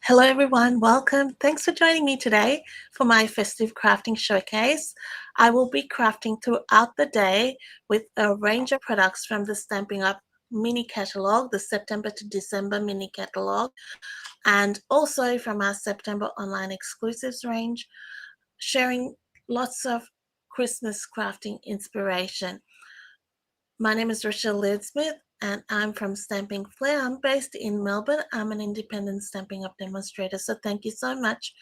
Hello everyone, welcome. Thanks for joining me today for my Festive Crafting Showcase. I will be crafting throughout the day with a range of products from the Stampin' Up mini catalog, the September to December mini catalog, and also from our September online exclusives range, sharing lots of Christmas crafting inspiration. My name is Rochelle Leadsmith and I'm from Stamping Flair. I'm based in Melbourne. I'm an independent Stampin' Up demonstrator. So thank you so much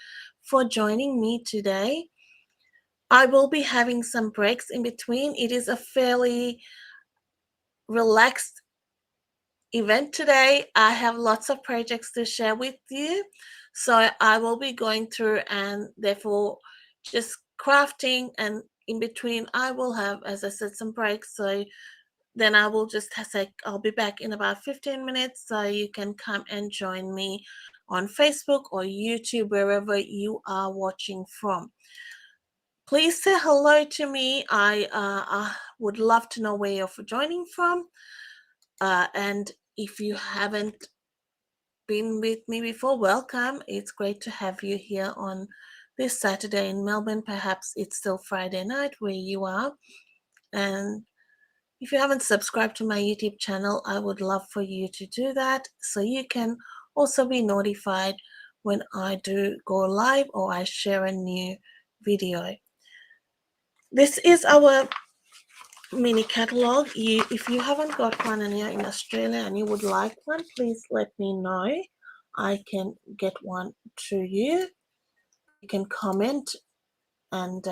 for joining me today. I will be having some breaks in between. It is a fairly relaxed event today. I have lots of projects to share with you. So I will be going through and therefore just crafting, and in between I will have, as I said, some breaks. So then I will just say I'll be back in about 15 minutes, so you can come and join me on Facebook or YouTube, wherever you are watching from. Please say hello to me. I would love to know where you're joining from. And if you haven't been with me before, welcome. It's great to have you here on this Saturday in Melbourne. Perhaps it's still Friday night where you are. And if you haven't subscribed to my YouTube channel, I would love for you to do that so you can also be notified when I do go live or I share a new video. This is our mini catalog. If you haven't got one and you're in Australia and you would like one, please let me know. I can get one to you. You can comment and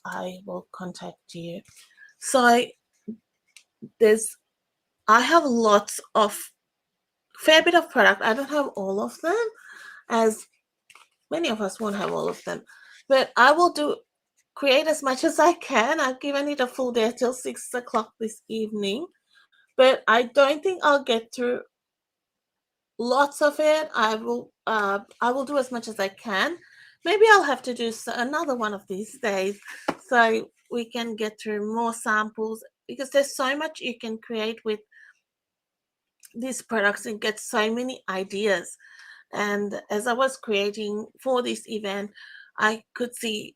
I will contact you. So I have lots of fair bit of product. I don't have all of them, as many of us won't have all of them, but I will create as much as I can. I've given it a full day till 6 o'clock this evening, but I don't think I'll get through lots of it. I will do as much as I can. Maybe I'll have to do another one of these days so we can get through more samples, because there's so much you can create with these products and get so many ideas. And as I was creating for this event, I could see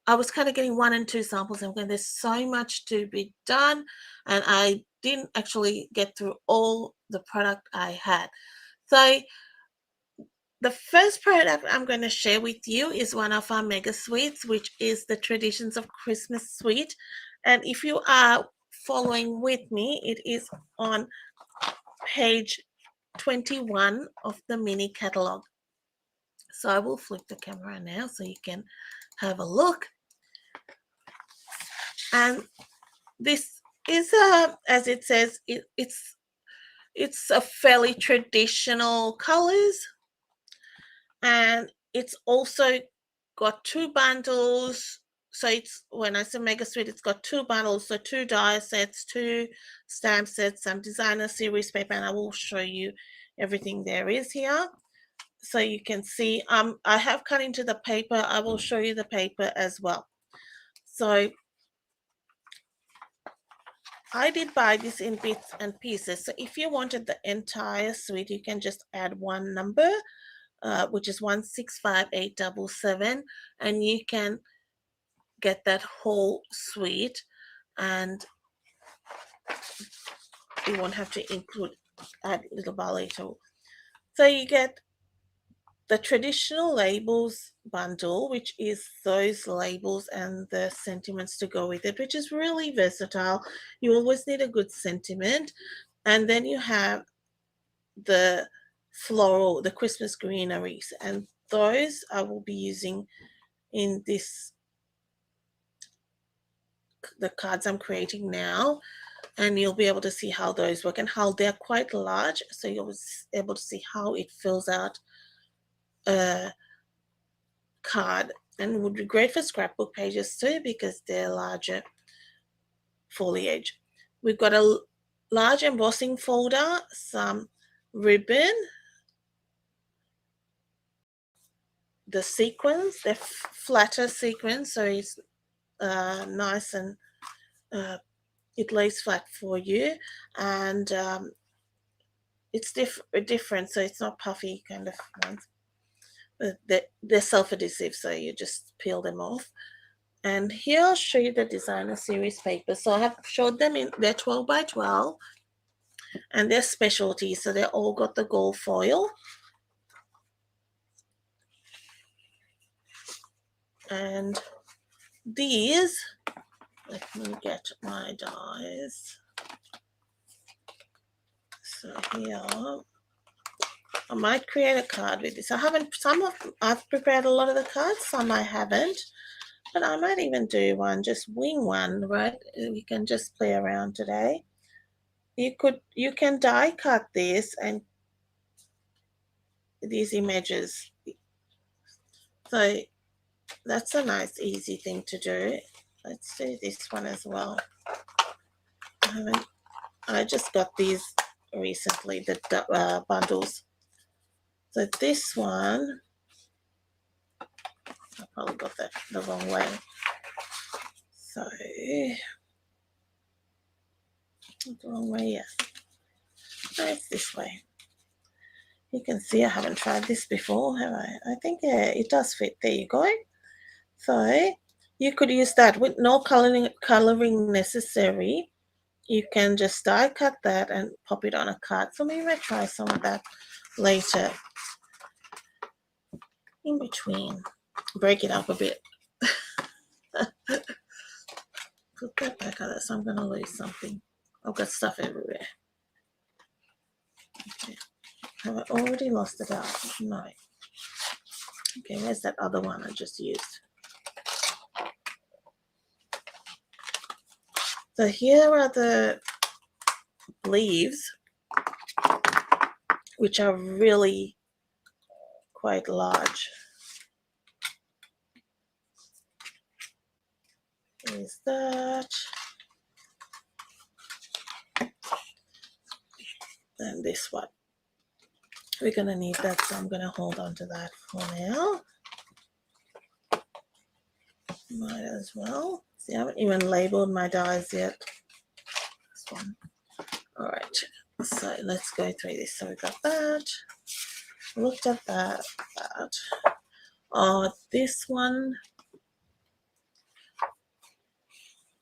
I was kind of getting 1 and 2 samples and going, there's so much to be done, and I didn't actually get through all the product I had. So the first product I'm going to share with you is one of our mega suites, which is the Traditions of Christmas suite. And if you are following with me, it is on page 21 of the mini catalog. So I will flip the camera now so you can have a look. And this is as it says, it's a fairly traditional colors, and it's also got 2 bundles. So it's, when I say mega suite, it's got 2 bundles, so 2 die sets, 2 stamp sets, some designer series paper, and I will show you everything there is here. So you can see I have cut into the paper. I will show you the paper as well. So I did buy this in bits and pieces. So if you wanted the entire suite, you can just add one number, which is 165877, and you can get that whole suite, and you won't have to add little bar later. So you get the traditional labels bundle, which is those labels and the sentiments to go with it, which is really versatile. You always need a good sentiment. And then you have the floral, the Christmas greeneries, and those I will be using in the cards I'm creating now, and you'll be able to see how those work and how they're quite large, so you'll be able to see how it fills out a card, and would be great for scrapbook pages too, because they're larger foliage. We've got a large embossing folder, some ribbon, the sequins, they're flatter sequins, so it's nice and it lays flat for you, and it's different, so it's not puffy kind of ones. They're self-adhesive, so you just peel them off. And here I'll show you the designer series paper. So I have showed them in, they're 12 by 12, and they're specialty, so they all got the gold foil. And these, let me get my dies. So here, I might create a card with this. I've prepared a lot of the cards, some I haven't, but I might even do one, just wing one, right? We can just play around today. You can die cut this and these images. So that's a nice easy thing to do. Let's do this one as well. I just got these recently, the bundles. So this one, I probably got that the wrong way. So the wrong way, yes. No, it's this way. You can see I haven't tried this before, have I? I think it does fit. There you go. So you could use that with no coloring necessary. You can just die cut that and pop it on a card. So maybe I'll try some of that later. In between, break it up a bit. Put that back on it, so I'm going to lose something. I've got stuff everywhere. Okay. Have I already lost it out? No. Okay, where's that other one I just used? So here are the leaves, which are really quite large. Is that? And this one. We're going to need that, so I'm going to hold on to that for now. Might as well. See, I haven't even labeled my dies yet. This one. All right. So let's go through this. So we got that. Looked at that. Oh, this one.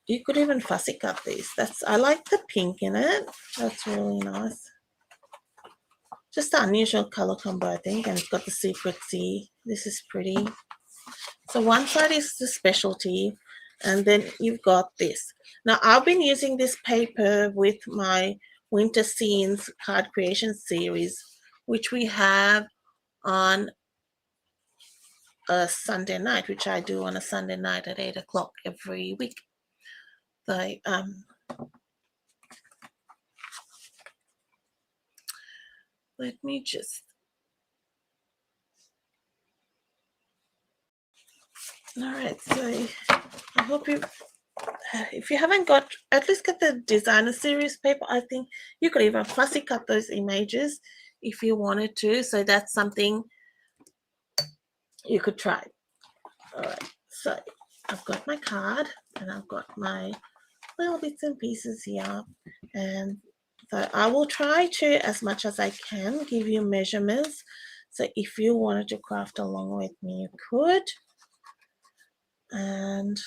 You could even fussy cut these. I like the pink in it. That's really nice. Just an unusual color combo, I think, and it's got the secret C. This is pretty. So one side is the specialty, and then you've got this. Now, I've been using this paper with my Winter Scenes card creation series, which we have on a Sunday night, which I do on a Sunday night at 8 o'clock every week. So, let me just. All right, so I hope if you haven't got, at least get the designer series paper. I think you could even fussy cut those images if you wanted to. So that's something you could try. All right, so I've got my card and I've got my little bits and pieces here. And so I will try to, as much as I can, give you measurements. So if you wanted to craft along with me, you could. And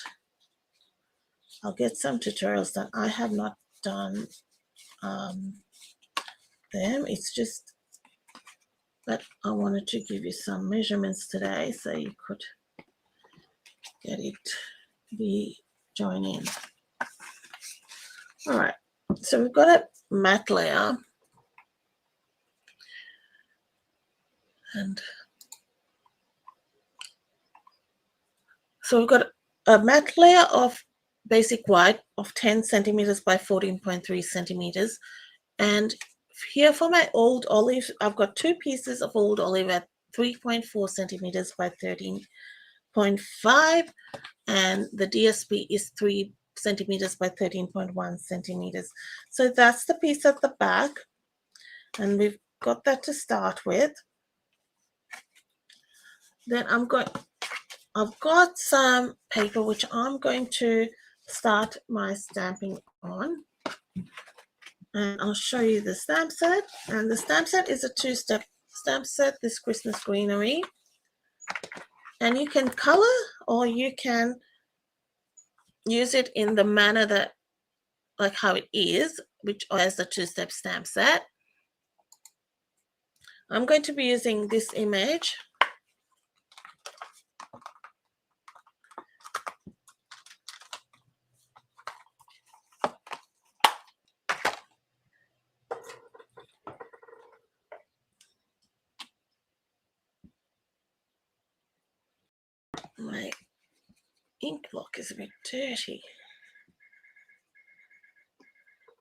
I'll get some tutorials that I have not done them. It's just that I wanted to give you some measurements today so you could get it, join in. All right, so we've got a matte layer. And so we've got a matte layer of basic white of 10 centimeters by 14.3 centimeters. And here for my old olive, I've got two pieces of old olive at 3.4 centimeters by 13.5. And the DSP is 3 centimeters by 13.1 centimeters. So that's the piece at the back. And we've got that to start with. Then I've got some paper which I'm going to start my stamping on. And I'll show you the stamp set. And the stamp set is a two-step stamp set, this Christmas greenery. And you can color or you can use it in the manner that, like how it is, which has the two-step stamp set. I'm going to be using this image. My ink block is a bit dirty.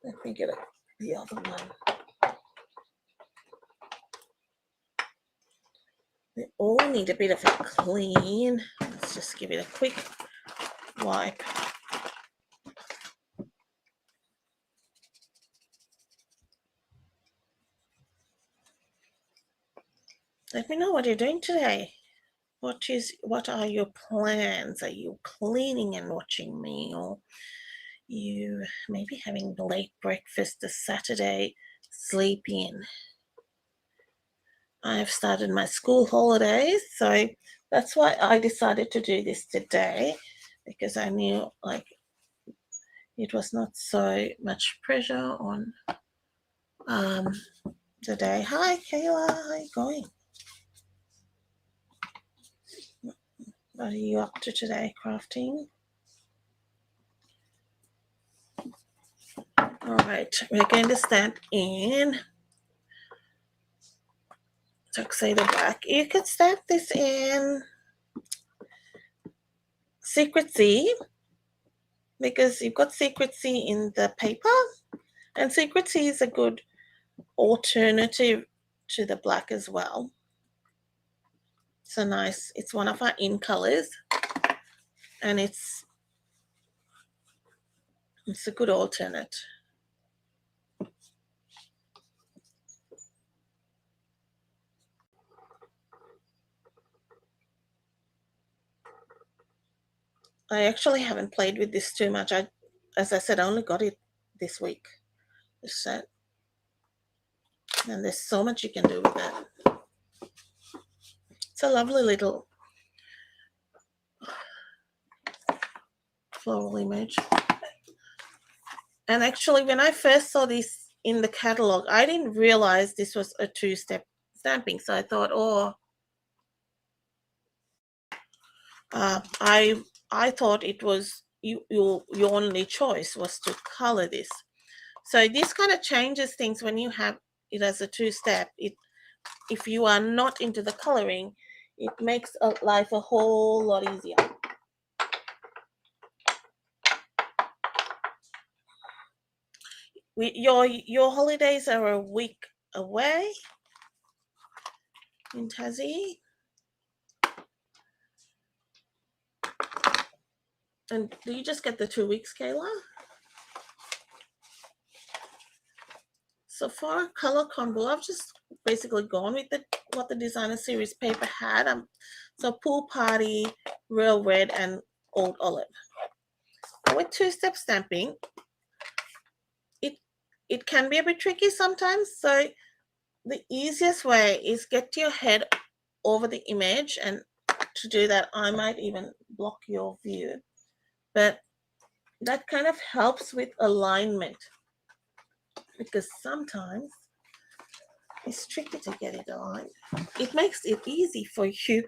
Let me get the other one. They all need a bit of a clean. Let's just give it a quick wipe. Let me know what you're doing today. What are your plans? Are you cleaning and watching me, or you maybe having a late breakfast this Saturday, sleep in? I've started my school holidays, so that's why I decided to do this today, because I knew like it was not so much pressure on the day. Hi Kayla, how are you going? What are you up to today, crafting? All right, we're going to stamp in Tuxedo Black. You could stamp this in Secrecy, because you've got Secrecy in the paper, and Secrecy is a good alternative to the black as well. So nice. It's one of our in colors, and it's a good alternate. I actually haven't played with this too much. As I said, I only got it this week, this set. And there's so much you can do with it. It's a lovely little floral image. And actually, when I first saw this in the catalog, I didn't realize this was a two-step stamping. So I thought, oh, I thought it was your only choice was to color this. So this kind of changes things when you have it as a two-step. If you are not into the coloring, it makes life a whole lot easier. Your holidays are a week away in Tassie. And do you just get the 2 weeks, Kayla? So for color combo, I've just basically gone with what the designer series paper had. So Pool Party, Real Red, and Old Olive. With two-step stamping, it can be a bit tricky sometimes. So the easiest way is get your head over the image, and to do that, I might even block your view. But that kind of helps with alignment, because sometimes it's tricky to get it aligned. It makes it easy for you.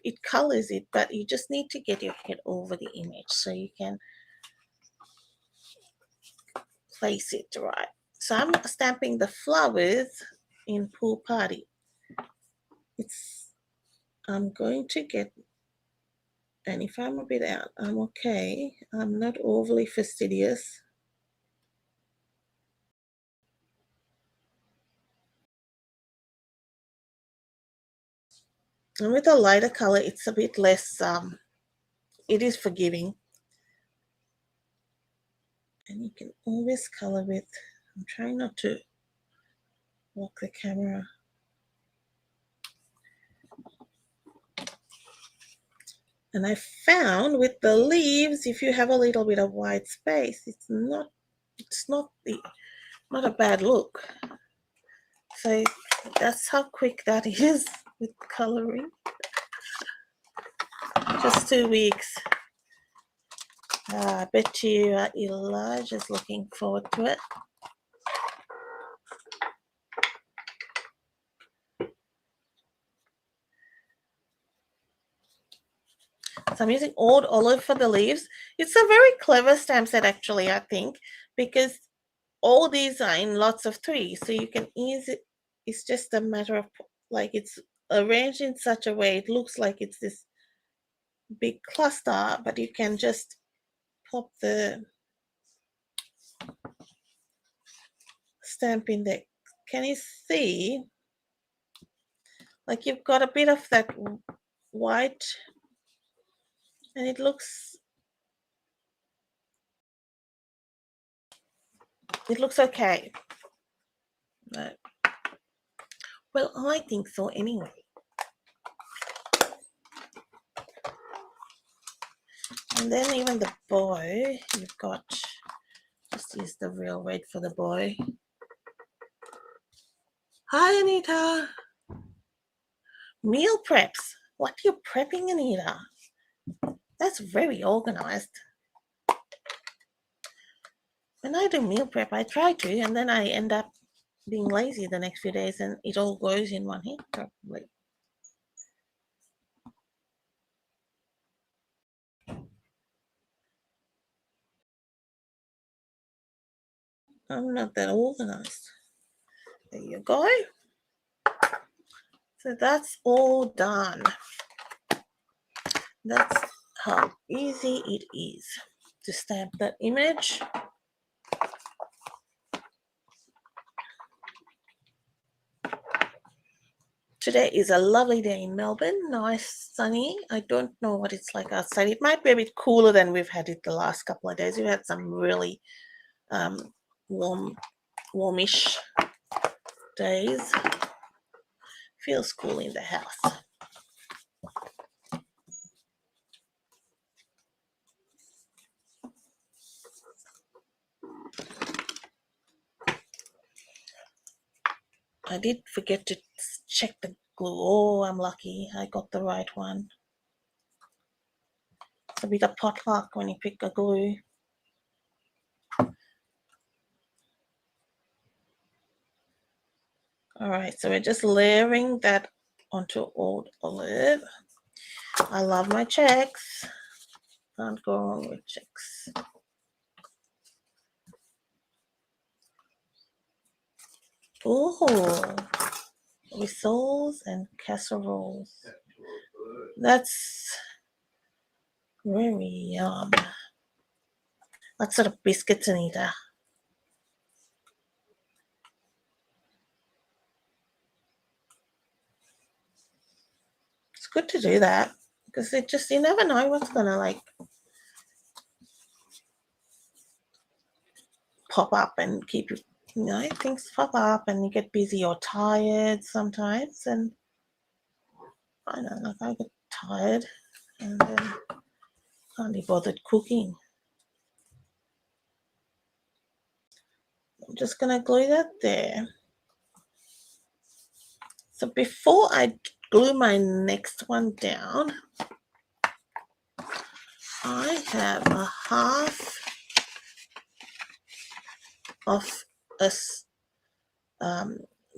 It colors it, but you just need to get your head over the image so you can place it right. So I'm stamping the flowers in Pool Party. I'm going to get, and if I'm a bit out, I'm okay. I'm not overly fastidious. And with a lighter color, it's a bit less, it is forgiving. And you can always color with, I'm trying not to walk the camera. And I found with the leaves, if you have a little bit of white space, it's not a bad look. So that's how quick that is with coloring. Just 2 weeks. I bet you Elijah's looking forward to it. So I'm using old olive for the leaves. It's a very clever stamp set, actually, I think, because all these are in lots of 3, so you can easily, it's just a matter of, like, it's arranged in such a way it looks like it's this big cluster, but you can just pop the stamp in there. Can you see? Like, you've got a bit of that white, and it looks okay. No. Well, I think so anyway. And then even the boy, you've got, just use the real red for the boy. Hi, Anita. Meal preps. What are you prepping, Anita? That's very organized. When I do meal prep, I try to, and then I end up being lazy the next few days, and it all goes in one hit, probably. I'm not that organized. There you go. So that's all done. That's how easy it is to stamp that image. Today is a lovely day in Melbourne, nice, sunny. I don't know what it's like outside. It might be a bit cooler than we've had it the last couple of days. We've had some really warmish days. Feels cool in the house. I did forget to check the glue. Oh, I'm lucky. I got the right one. It's a bit of potluck when you pick a glue. All right, so we're just layering that onto old olive. I love my checks. Can't go wrong with checks. Oh, rissoles and casseroles. That's very yum. What sort of biscuits, Anita? It's good to do that because it just, you never know what's gonna like pop up and keep you, you know, things pop up and you get busy or tired sometimes, and I don't know, like I get tired and then can't be bothered cooking. I'm just gonna glue that there. So before I glue my next one down, I have a half of the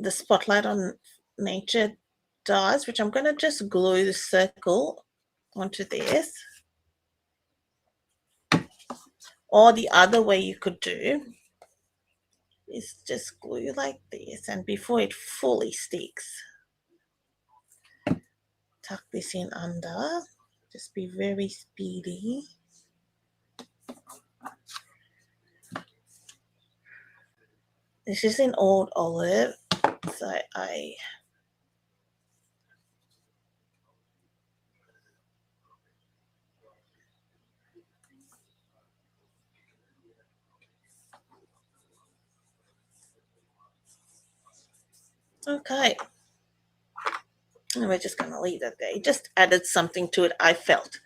Spotlight on Nature dies, which I'm going to just glue the circle onto this. Or the other way you could do is just glue like this, and before it fully sticks, tuck this in under. Just be very speedy. This is in old olive, so I okay. And we're just going to leave that there. It just added something to it, I felt.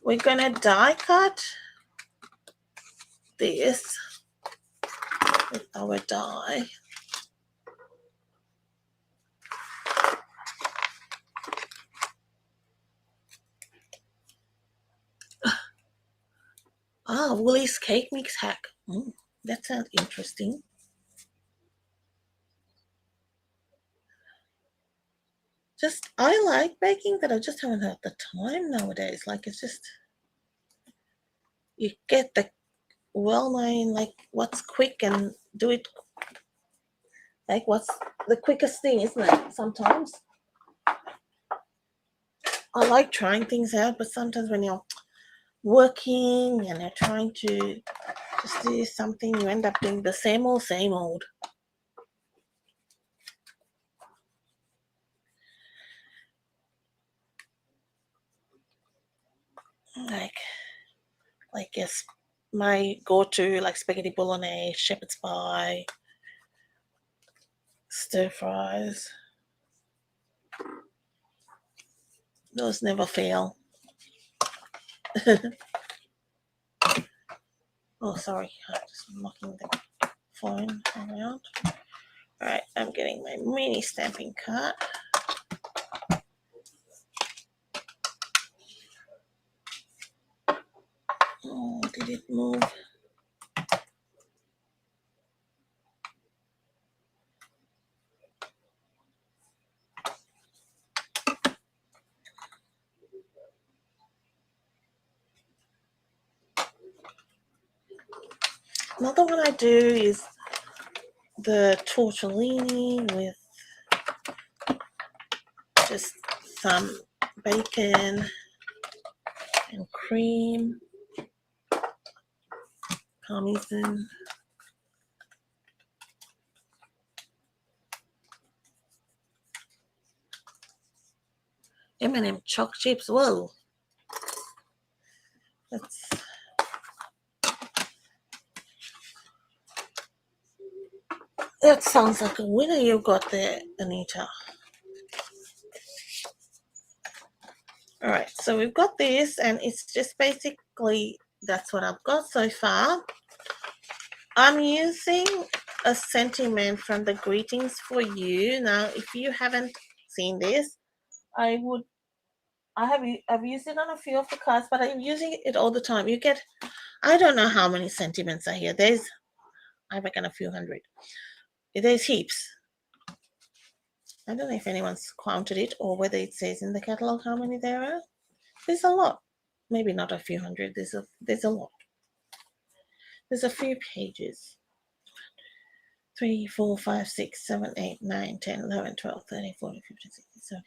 We're going to die cut this with our die. Ah, Woolies cake mix hack. That sounds interesting. Just, I like baking, but I just haven't had the time nowadays. Like, it's just, you get the well-known, like, what's quick and do it, like, what's the quickest thing, isn't it? Sometimes. I like trying things out, but sometimes when you're working and you're trying to just do something, you end up doing the same old, same old. Like yes, my go-to, like spaghetti bolognese, shepherd's pie, stir fries. Those never fail. Oh, sorry, I'm just knocking the phone around. All right, I'm getting my mini stamping card. Oh, did it move? Another one I do is the tortellini with just some bacon and cream, parmesan. M&M choc chips. Whoa, that's that sounds like a winner you got there, Anita. All right, so we've got this, and it's just basically that's what I've got so far. I'm using a sentiment from the Greetings for You. Now, if you haven't seen this, I've used it on a few of the cards, but I'm using it all the time. You get, I don't know how many sentiments are here. I reckon a few hundred. There's heaps. I don't know if anyone's counted it or whether it says in the catalogue how many there are. There's a lot. Maybe not a few hundred. There's a lot. There's a few pages. 3, 4, 5, 6, 7, 8, 9, 10, 11, 12, 13, 14, 15, 16, 17, 18,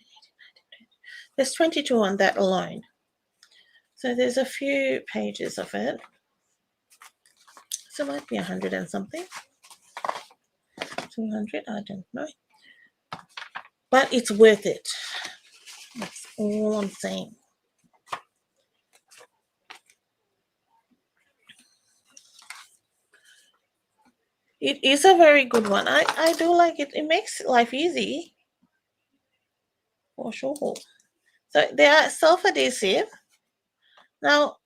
19, 20. There's 22 on that alone. So there's a few pages of it. So it might be 100 and something. 200, I don't know. But it's worth it. That's all I'm saying. It is a very good one. I do like it. It makes life easy. For sure. So they are self-adhesive. Now,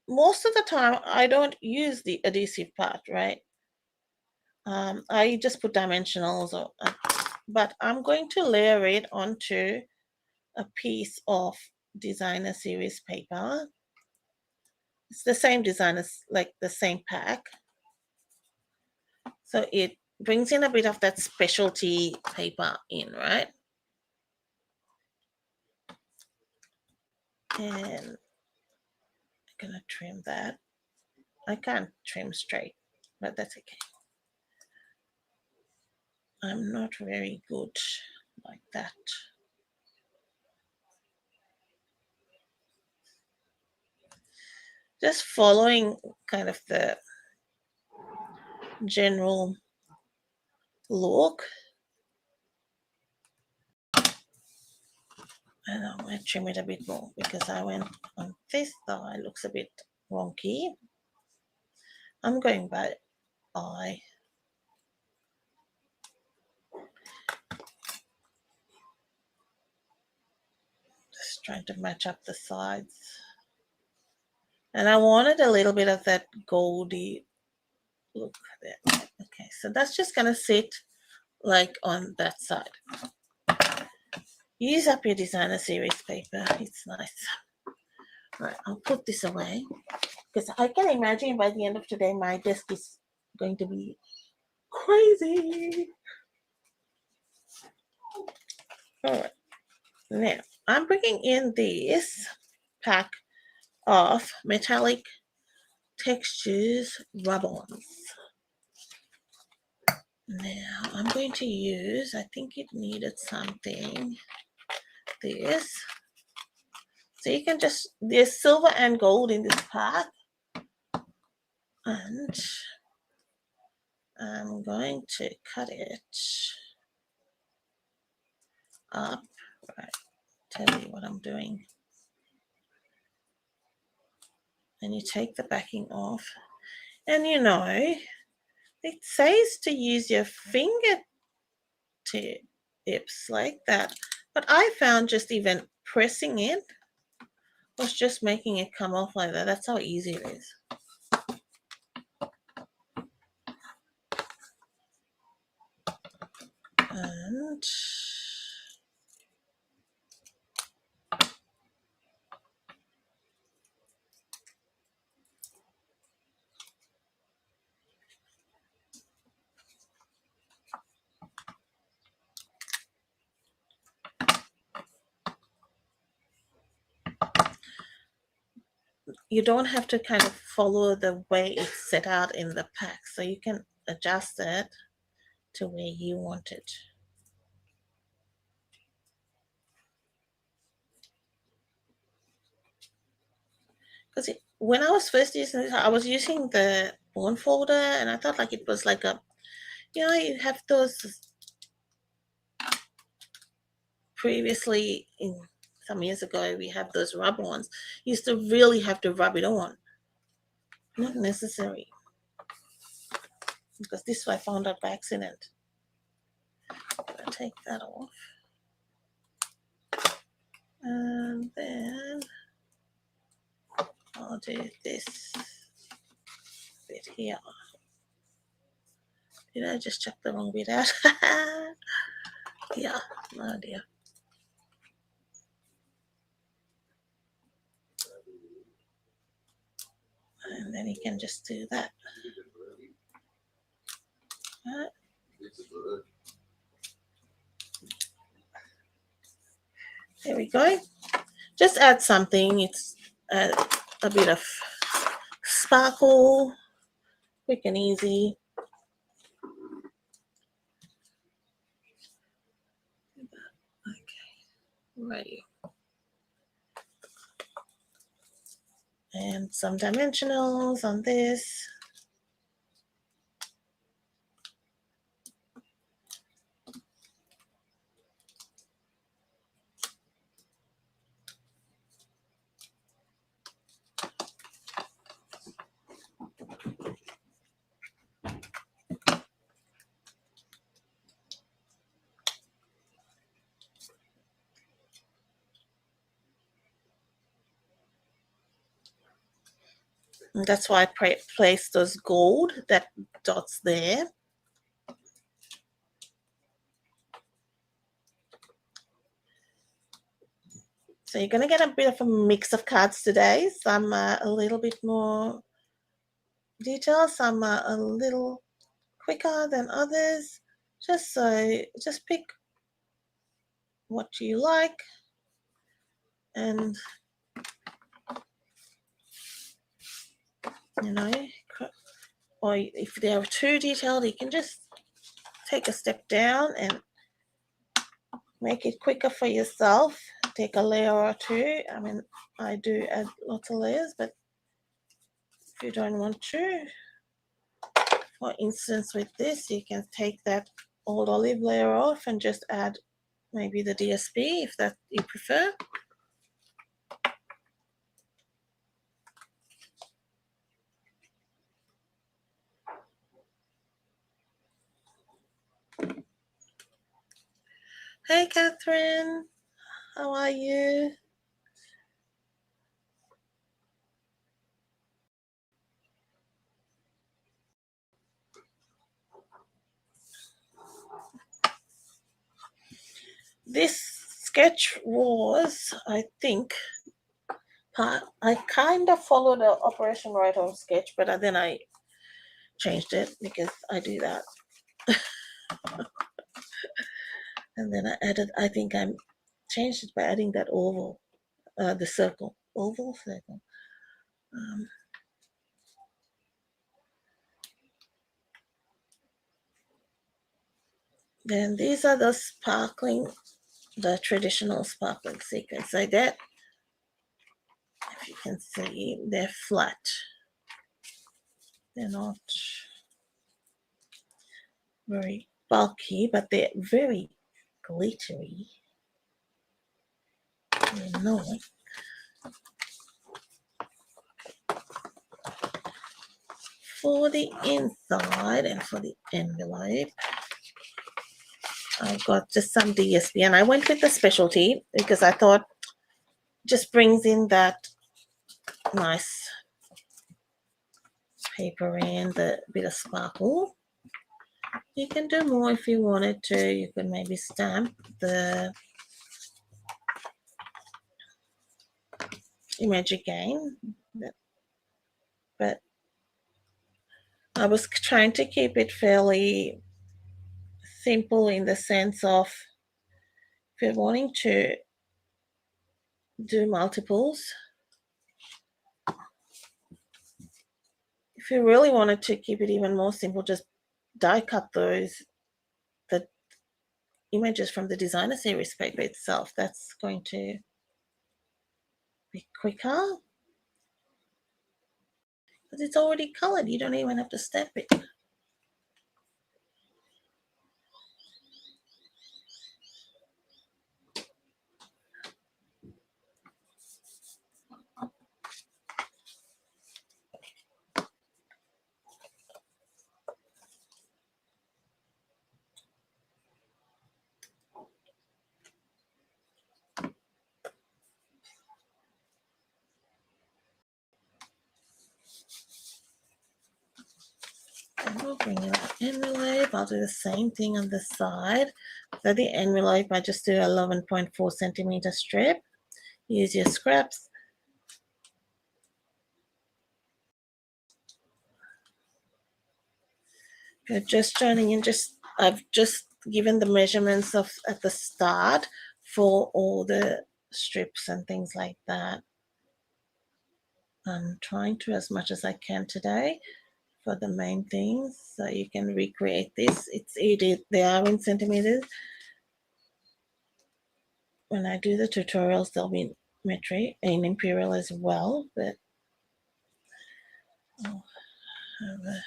most of the time I don't use the adhesive part, right? I just put dimensionals, but I'm going to layer it onto a piece of designer series paper. It's the same design as like the same pack. So it brings in a bit of that specialty paper in, right? And I'm gonna trim that. I can't trim straight, but that's okay. I'm not very good like that. Just following kind of the general look. And I'm going to trim it a bit more because I went on this side, looks a bit wonky. I'm going by eye. Just trying to match up the sides. And I wanted a little bit of that goldy look there. Okay, so that's just going to sit like on that side. Use up your designer series paper. It's nice. All right, I'll put this away. because I can imagine by the end of today my desk is going to be crazy. All right, now I'm bringing in this pack of metallic textures rub-ons. Now I'm going to use, I think it needed something, this. So you can just, there's silver and gold in this pack. And I'm going to cut it up. Right, tell you what I'm doing. And you take the backing off. And you know, it says to use your fingertips like that. But I found just even pressing it was just making it come off like that. That's how easy it is. And you don't have to kind of follow the way it's set out in the pack, so you can adjust it to where you want it. Because when I was first using this, I was using the bone folder, and I thought like it was like a, you know, you have those previously in some years ago, we have those rub ons. You used to really have to rub it on. Not necessary. Because this I found out by accident. I'll take that off. And then I'll do this bit here. Did I just chuck the wrong bit out? Yeah, oh dear. And then you can just do that. Right. There we go. Just add something. It's a bit of sparkle, quick and easy. Okay, ready. And some dimensionals on this. And that's why I placed those gold, that dots there. So you're going to get a bit of a mix of cards today. Some are a little bit more detailed, some are a little quicker than others. Just pick what you like, and you know, or if they are too detailed, you can just take a step down and make it quicker for yourself. Take a layer or two. I mean, I do add lots of layers, but if you don't want to, for instance, with this, you can take that old olive layer off and just add maybe the DSP if that you prefer. Hey, Catherine, how are you? This sketch was, I think, I kind of followed the Operation Right Home sketch, but then I changed it because I do that. And then I added, I think I changed it by adding that oval, the circle, oval circle. Then these are the traditional sparkling sequins. Like that, if you can see, they're flat. They're not very bulky, but they're very glittery. You know. For the inside and for the envelope, I've got just some DSP, and I went with the specialty because I thought just brings in that nice paper and the bit of sparkle. You can do more if you wanted to. You could maybe stamp the image again, but I was trying to keep it fairly simple in the sense of if you're wanting to do multiples, if you really wanted to keep it even more simple, just die cut the images from the designer series paper itself. That's going to be quicker because it's already colored. You don't even have to stamp it. And we'll bring in our envelope. I'll do the same thing on the side. So the envelope, I just do 11.4 centimeter strip. Use your scraps. You're just joining in, I've just given the measurements of at the start for all the strips and things like that. I'm trying to as much as I can today for the main things, so you can recreate this. They are in centimeters. When I do the tutorials, they'll be in metric and imperial as well, but I'll have a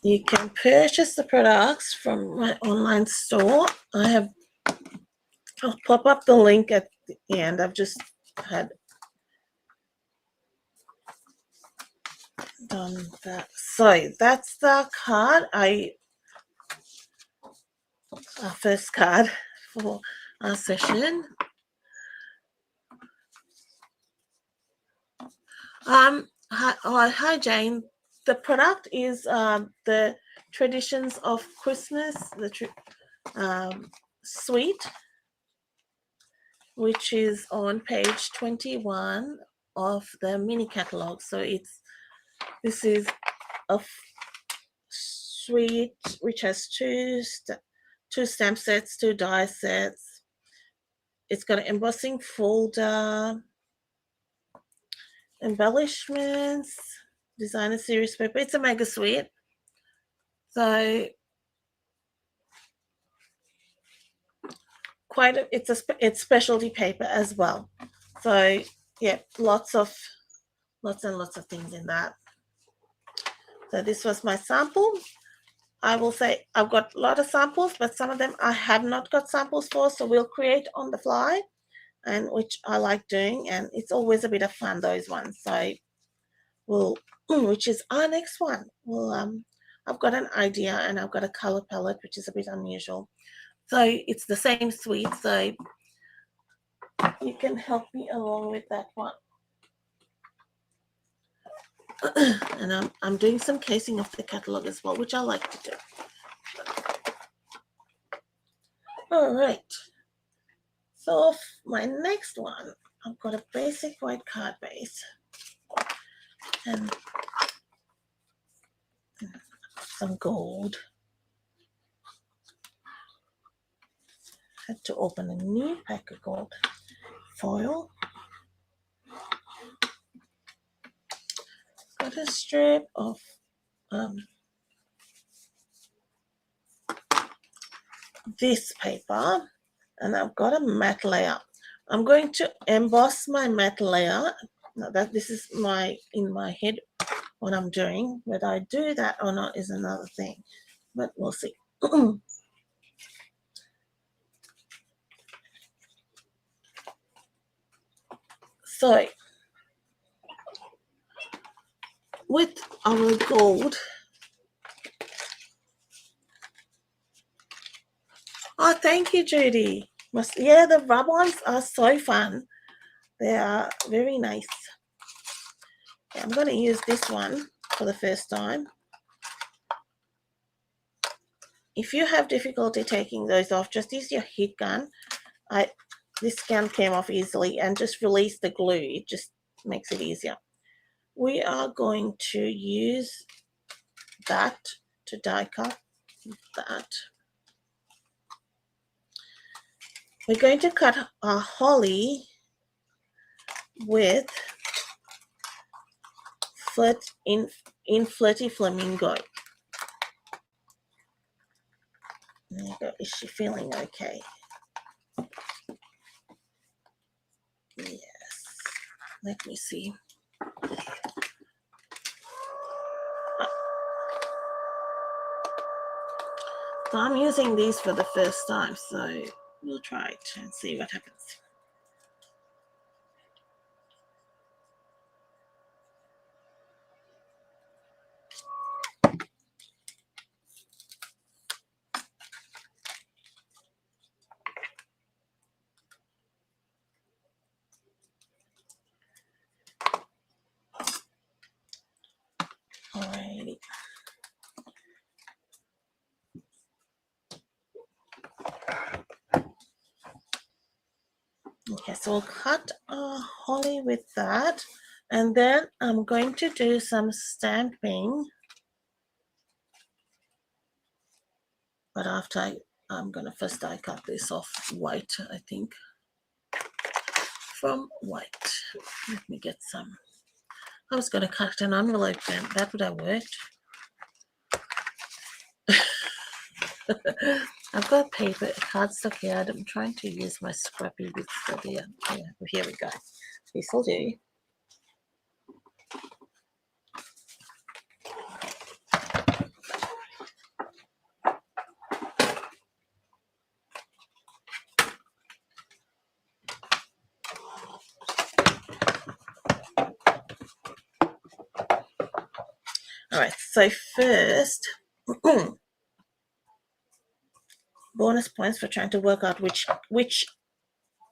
you can purchase the products from my online store. I'll pop up the link at the end. I've just had done that. So that's the card. Our first card for our session. Hi Jane. The product is the Traditions of Christmas, suite, which is on page 21 of the mini catalog. So this is a suite which has two stamp sets, two die sets. It's got an embossing folder, embellishments, designer series paper. It's a mega suite. So it's specialty paper as well. So yeah, lots and lots of things in that. So this was my sample. I will say I've got a lot of samples, but some of them I have not got samples for, so we'll create on the fly, and which I like doing, and it's always a bit of fun, those ones. So which is our next one. I've got an idea and I've got a color palette, which is a bit unusual. So it's the same suite, so you can help me along with that one. And I'm doing some casing of the catalogue as well, which I like to do. All right. So my next one, I've got a basic white card base and some gold. Had to open a new pack of gold foil. Got a strip of this paper, and I've got a matte layer. I'm going to emboss my matte layer. Now that this is in my head what I'm doing. Whether I do that or not is another thing, but we'll see. So with our gold, oh, thank you, Judy. Yeah, the rub ones are so fun. They are very nice. Okay, I'm going to use this one for the first time. If you have difficulty taking those off, just use your heat gun. This gun came off easily, and just release the glue. It just makes it easier. We are going to use that to die cut that. We're going to cut our holly with Flirty Flamingo. There you go. Is she feeling okay? Yes. Let me see. So I'm using these for the first time, so we'll try it and see what happens. Alrighty. Okay, so we'll cut our holly with that, and then I'm going to do some stamping. But after I'm going to first die cut this off white, I think. From white. Let me get some. I was going to cut an envelope then. That would have worked. I've got paper, cardstock here. I'm trying to use my scrappy bits here. Yeah, here we go. This will do. All right, so first, bonus points for trying to work out which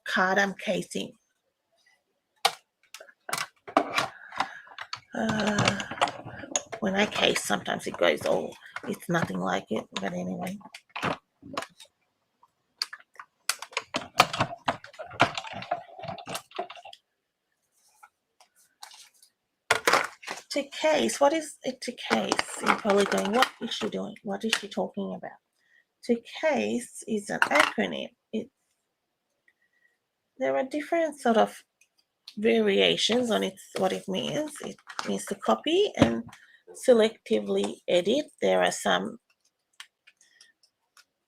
card I'm casing. When I case, sometimes it goes, oh, it's nothing like it, but anyway. To case, what is it to case? You're probably going, what is she doing? What is she talking about? To case is an acronym. There are different sort of variations on what it means. It means to copy and selectively edit. There are some,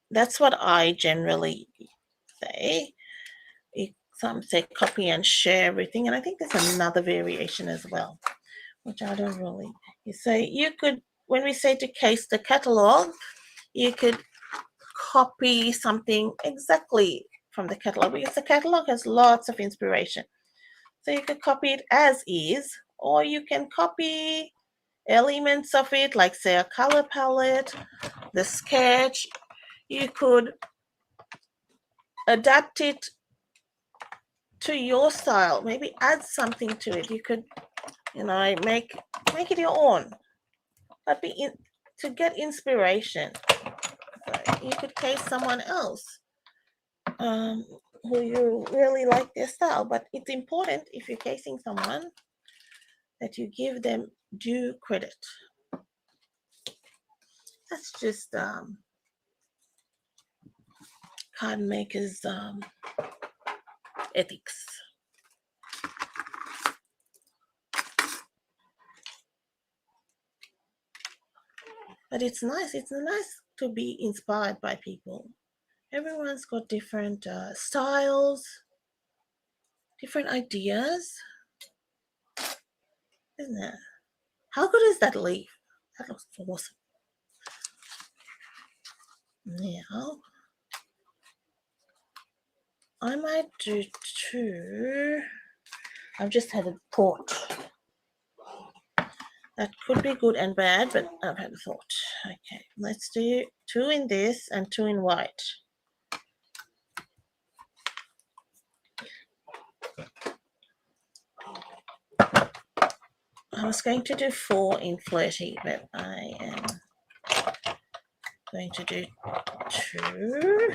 that's what I generally say. Some say copy and share everything, and I think there's another variation as well, which I don't really. So you could, when we say to case the catalogue, you could copy something exactly from the catalogue, because the catalogue has lots of inspiration. So you could copy it as is, or you can copy elements of it, like say a color palette, the sketch. You could adapt it to your style, maybe add something to it. You could make it your own, but to get inspiration. So you could case someone else who you really like their style, but it's important if you're casing someone that you give them due credit. That's just card makers' ethics. But it's nice. It's nice to be inspired by people. Everyone's got different styles, different ideas, isn't it? How good is that leaf? That looks awesome. Now, I might do two. I've just had a thought. That could be good and bad, but I've had a thought. Okay, let's do two in this and two in white. I was going to do 4 in Flirty, but I am going to do 2.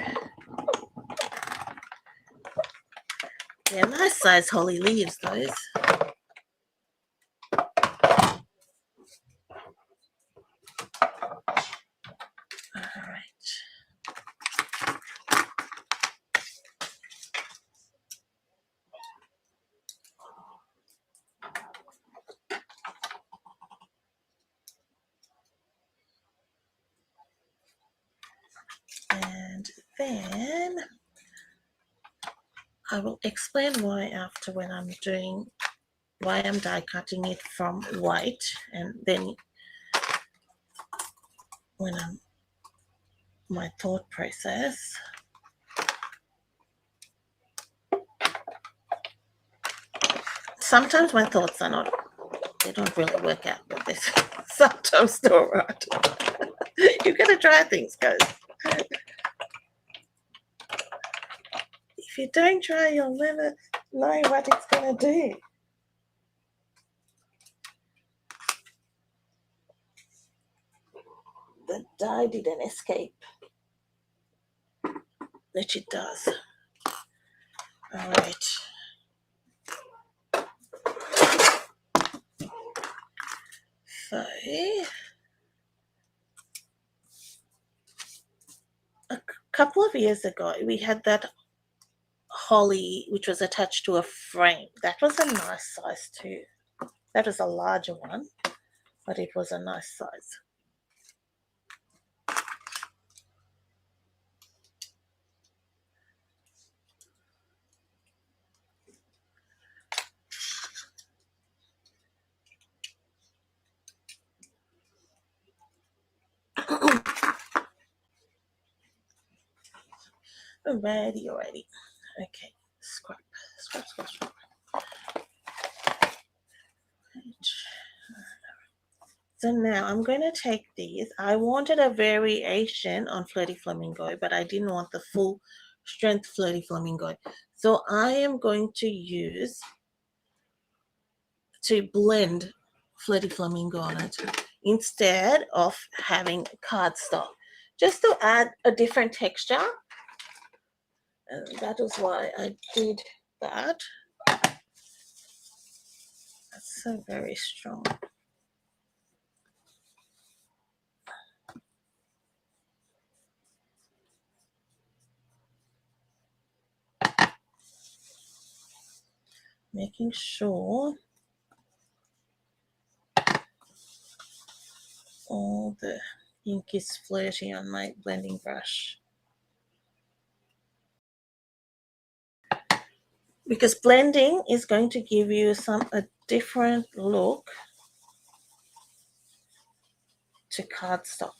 They're nice size holly leaves, those. Alright. And then I will explain why after when I'm doing why I'm die cutting it from white, and then when I'm my thought process. Sometimes my thoughts are not, they don't really work out, but this sometimes they're all right. You've got to try things, guys. If you don't try, you'll never know what it's going to do. The dye didn't escape, which it does. All right. So, a couple of years ago, we had that holly which was attached to a frame. That was a nice size too. That was a larger one, but it was a nice size. Alrighty. Okay, scrap. So now I'm going to take these. I wanted a variation on Flirty Flamingo, but I didn't want the full strength Flirty Flamingo. So I am going to use to blend Flirty Flamingo on it instead of having cardstock, just to add a different texture. And that is why I did that. That's so very strong. Making sure all the ink is flirty on my blending brush. Because blending is going to give you a different look to cardstock.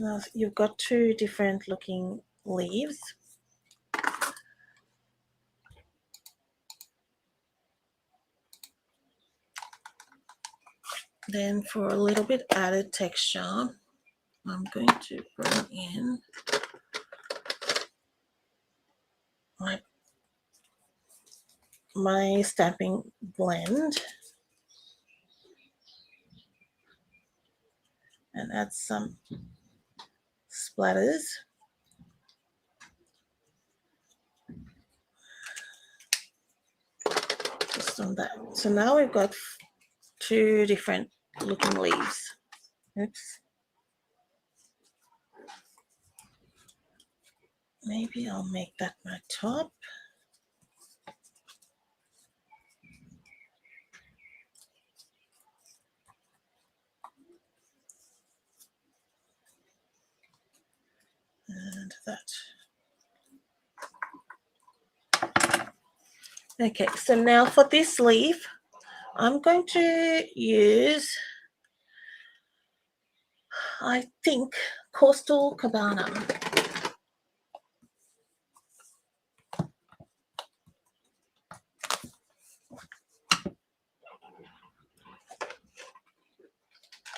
Now you've got two different looking leaves. Then for a little bit added texture, I'm going to bring in my stamping blend and add some splatters. Just on that. So now we've got two different looking leaves. Oops. Maybe I'll make that my top. And that. Okay, so now for this leaf, I'm going to use, I think, Coastal Cabana.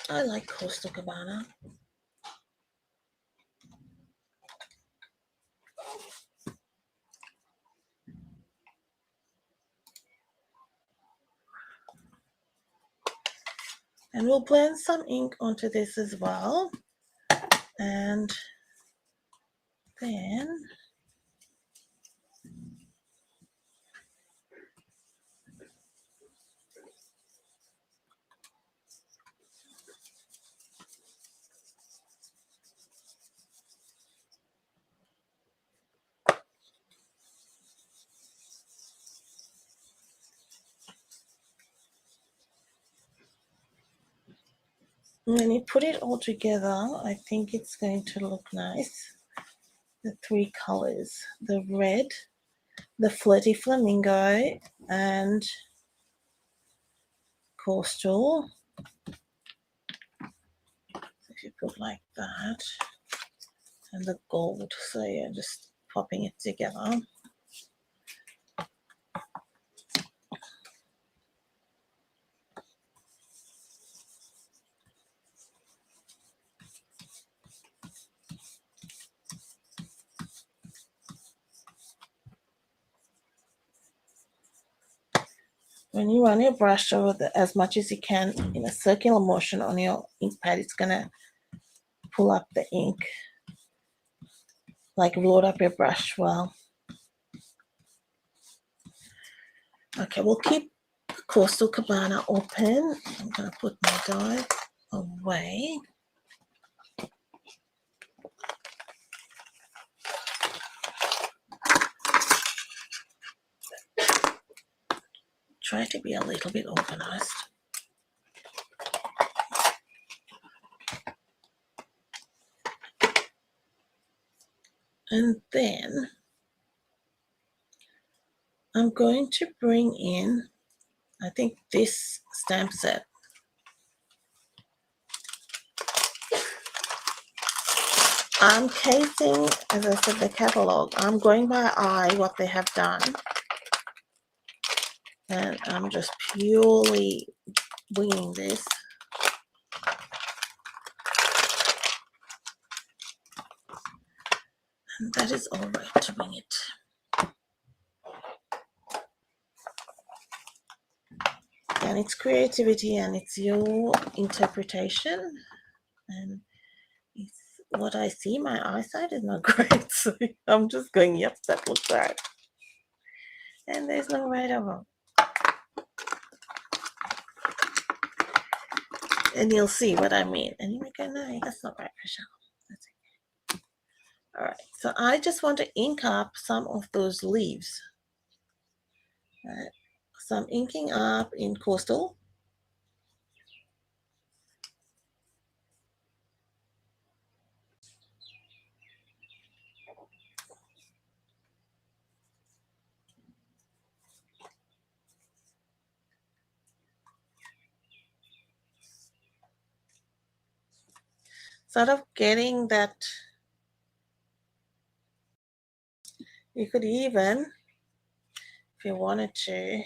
I like Coastal Cabana. And we'll blend some ink onto this as well. And then when you put it all together, I think it's going to look nice. The three colors, the red, the flirty flamingo, and coastal. If you put like that, and the gold, so yeah, just popping it together. When you run your brush over as much as you can in a circular motion on your ink pad, it's gonna pull up the ink, like load up your brush well. Okay, we'll keep Coastal Cabana open. I'm gonna put my die away. Try to be a little bit organized. And then I'm going to bring in, I think, this stamp set. I'm casing, as I said, the catalog. I'm going by eye what they have done. And I'm just purely winging this. And that is all right to wing it. And it's creativity and it's your interpretation. And it's what I see. My eyesight is not great, so I'm just going, yep, that looks right. And there's no right or wrong. And you'll see what I mean. And you may go, no, that's not right, Michelle. That's okay. All right, so I just want to ink up some of those leaves. All right. So I'm inking up in Coastal. sort of getting that. You could even, if you wanted to,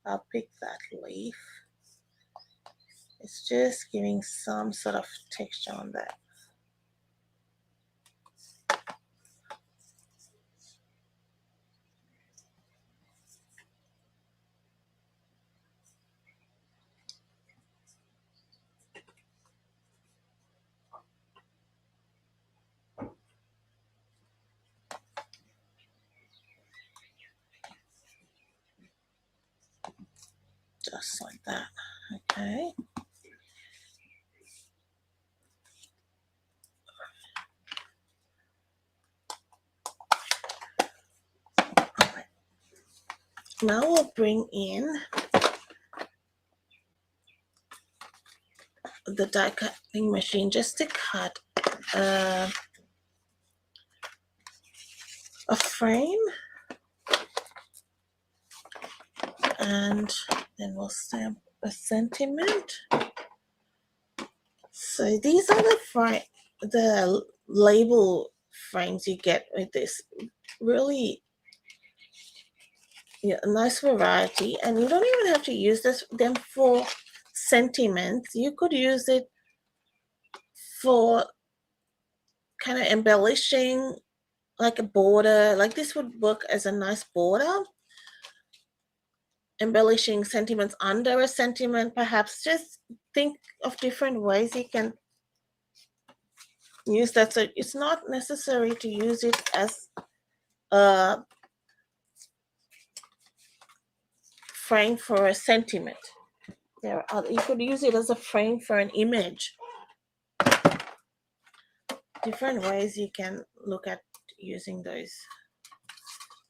I'll pick that leaf. It's just giving some sort of texture on that. Just like that. Okay. Alright. Now we'll bring in the die cutting machine just to cut a frame, and then we'll stamp a sentiment. So these are the label frames you get with this. Really, a nice variety, and you don't even have to use them for sentiments. You could use it for kind of embellishing, like a border. Like this would work as a nice border, embellishing sentiments under a sentiment. Perhaps just think of different ways you can use that. So it's not necessary to use it as a frame for a sentiment. You could use it as a frame for an image. Different ways you can look at using those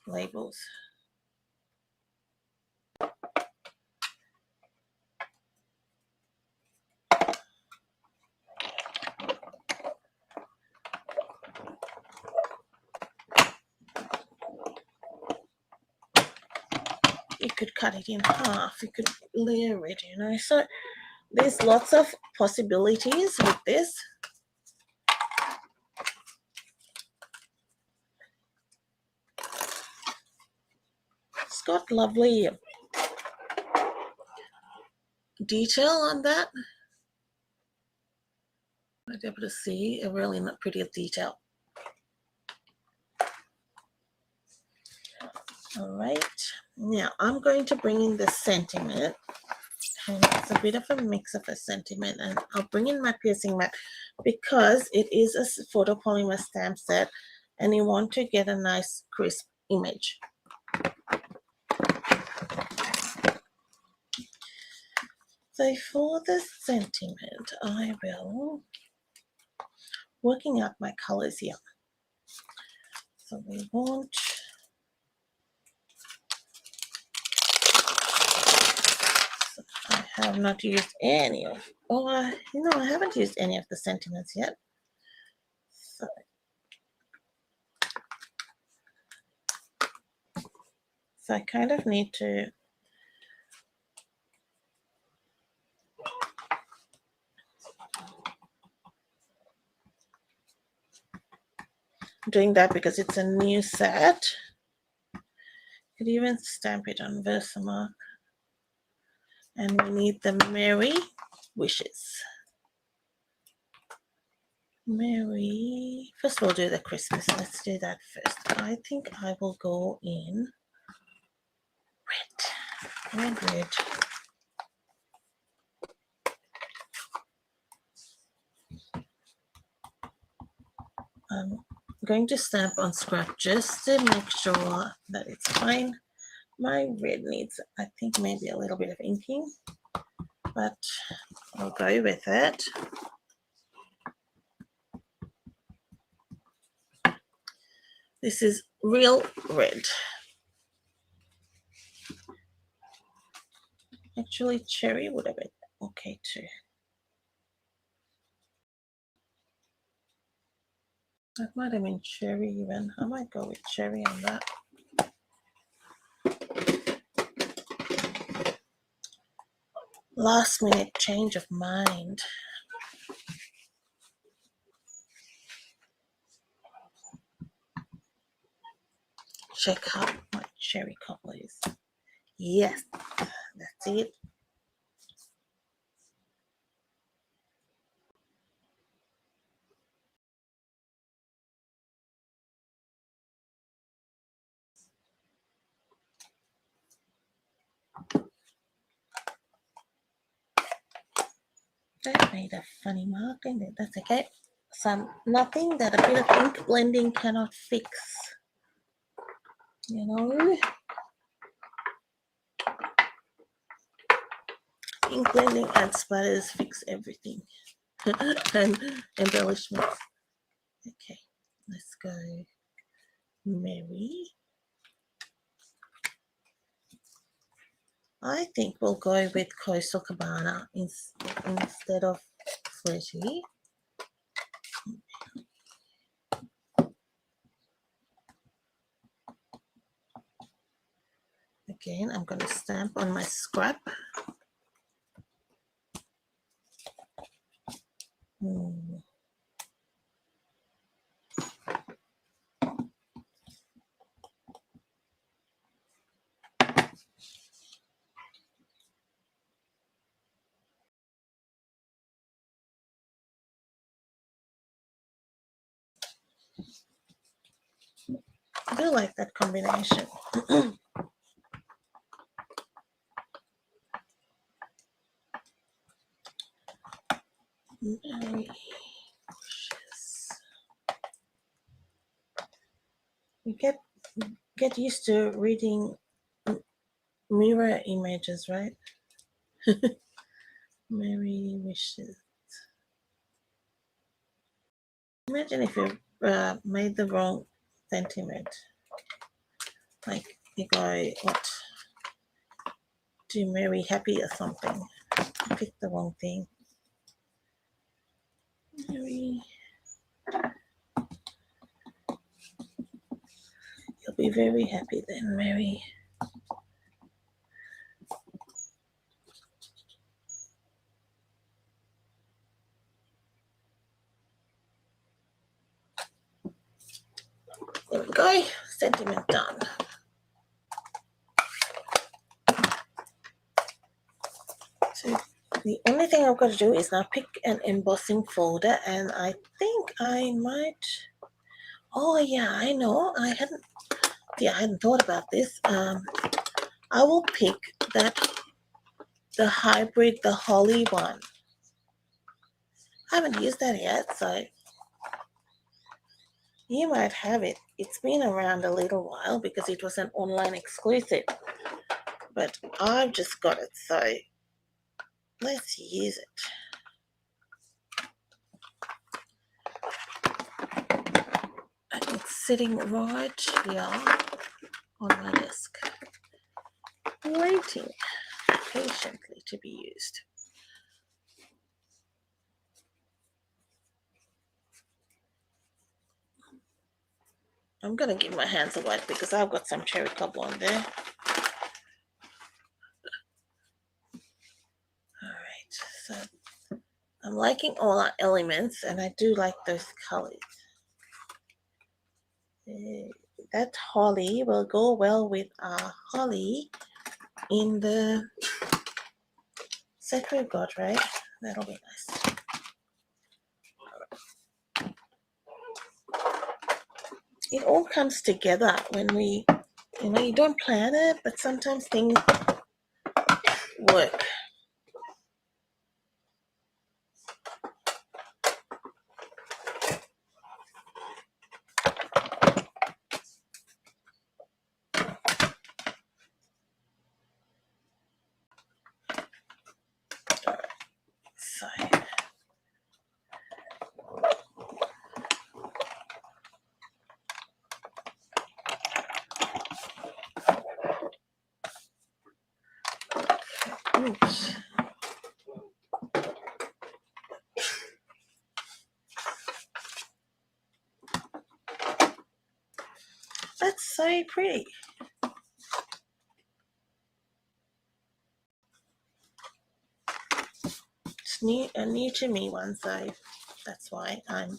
labels. You could cut it in half, you could layer it, so there's lots of possibilities with this. It's got lovely detail on that. I'll be able to see a really pretty detail. All right, now I'm going to bring in the sentiment, and it's a bit of a mix of a sentiment, and I'll bring in my piercing mat because it is a photopolymer stamp set and you want to get a nice crisp image. So for the sentiment, I will working out my colors here. So we want I have not used any of, I haven't used any of the sentiments yet. So I kind of need to doing that because it's a new set. Could even stamp it on Versamark. And we need the Merry Wishes. First we'll do the Christmas. Let's do that first. I think I will go in red. I'm going to stamp on scrap just to make sure that it's fine. My red needs, I think, maybe a little bit of inking, but I'll go with it. This is real red. Actually, cherry would have been okay too. That might have been cherry even. I might go with cherry on that. Last minute change of mind. check how my cherry color is. Yes, that's it. That made a funny mark, didn't it? That's okay. Nothing that a bit of ink blending cannot fix. You know, ink blending and splatters fix everything. And embellishments. Okay, let's go Mary. I think we'll go with Coastal Cabana instead of Flirty. Again, I'm going to stamp on my scrap. I do like that combination. Very gorgeous. You get used to reading mirror images, right? Mary wishes. Imagine if you made the wrong sentiment. Like you go, what? Do Mary happy or something? Pick the wrong thing. Mary. You'll be very happy then, Mary. There we go. Sentiment done. So the only thing I've got to do is now pick an embossing folder, and I think I might. Oh yeah, I know. I hadn't thought about this. I will pick the hybrid, the holly one. I haven't used that yet, so you might have it. It's been around a little while because it was an online exclusive, but I've just got it, so let's use it. And it's sitting right here on my desk, waiting patiently to be used. I'm going to give my hands a wipe because I've got some cherry cobbler on there. Alright, so I'm liking all our elements, and I do like those colors. That holly will go well with our holly in the set we've got, right? That'll be nice. It all comes together when we, you don't plan it, but sometimes things work. So oops. That's so pretty. It's new to me one, so that's why I'm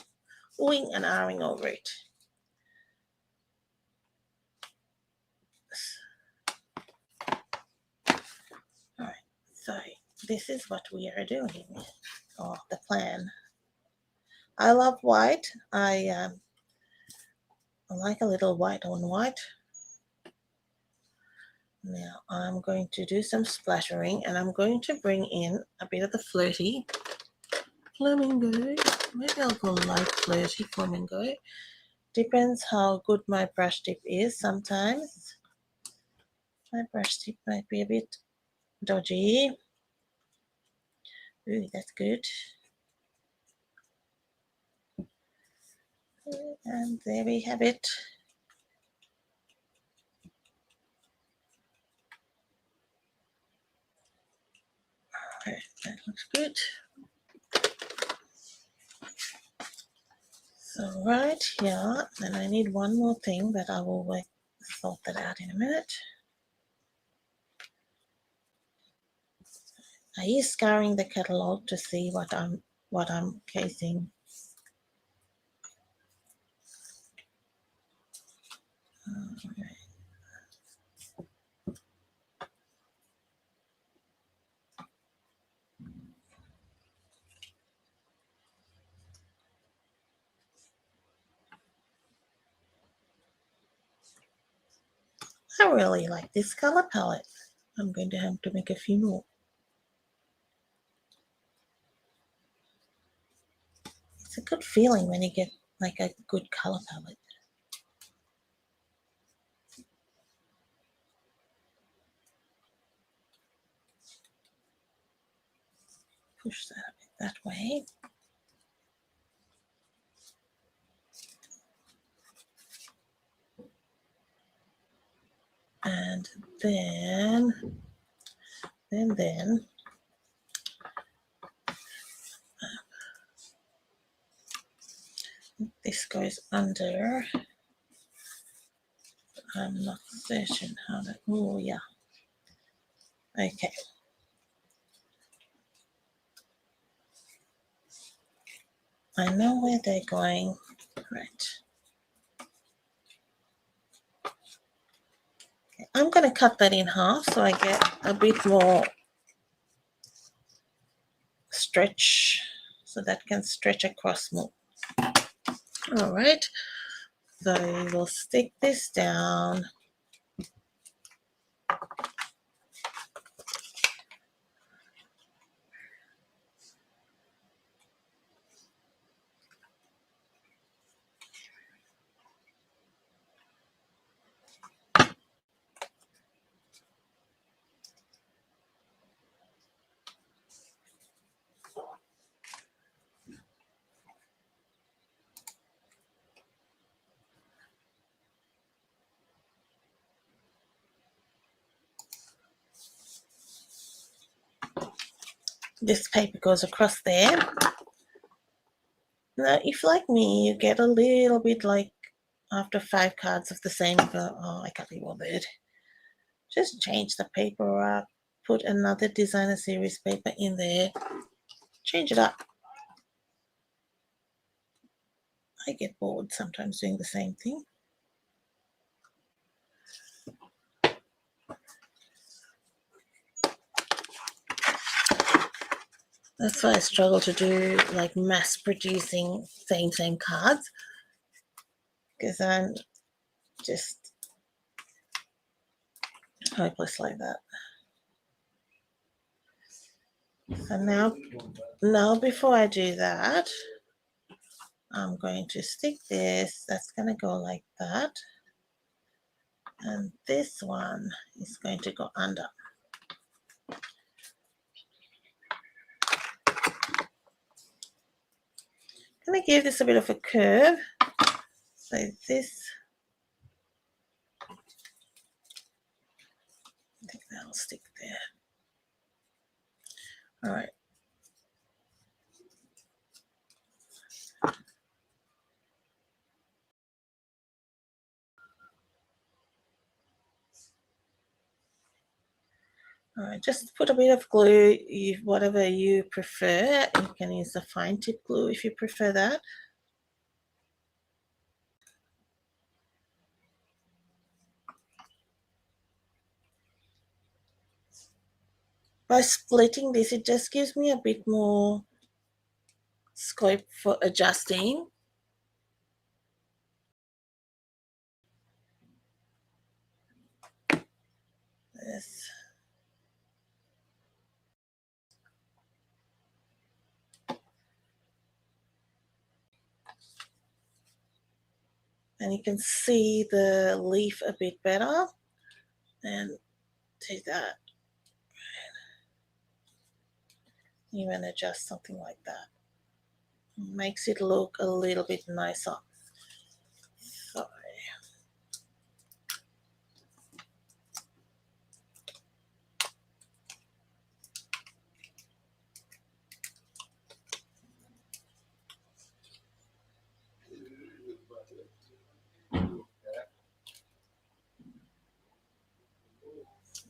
oohing and ahhing over it. So this is what we are doing, or the plan. I love white. I like a little white on white. Now I'm going to do some splattering, and I'm going to bring in a bit of the flirty flamingo. Maybe I'll go light flirty flamingo. Depends how good my brush tip is. Sometimes my brush tip might be a bit dodgy. Ooh, that's good. And there we have it. Okay, that looks good. So right here, and I need one more thing, but I will sort that out in a minute. I use scouring the catalogue to see what I'm casing. Okay. I really like this color palette. I'm going to have to make a few more. It's a good feeling when you get like a good color palette. Push that a bit that way. And then this goes under. I'm not certain how to, oh yeah. Okay. I know where they're going. Right. Okay. I'm going to cut that in half so I get a bit more stretch, so that can stretch across more. All right. So we'll stick this down. This paper goes across there. Now, if like me, you get a little bit like after 5 cards of the same, oh, I can't be bothered. Just change the paper up, put another designer series paper in there, change it up. I get bored sometimes doing the same thing. That's why I struggle to do like mass producing same cards, because I'm just hopeless like that. So now before I do that, I'm going to stick this. That's going to go like that. And this one is going to go under. I'm going to give this a bit of a curve. So this, I think that'll stick there. All right. All right, just put a bit of glue, whatever you prefer. You can use the fine tip glue if you prefer that. by splitting this, it just gives me a bit more scope for adjusting. This. And you can see the leaf a bit better, and do that. Even adjust something like that. Makes it look a little bit nicer. So,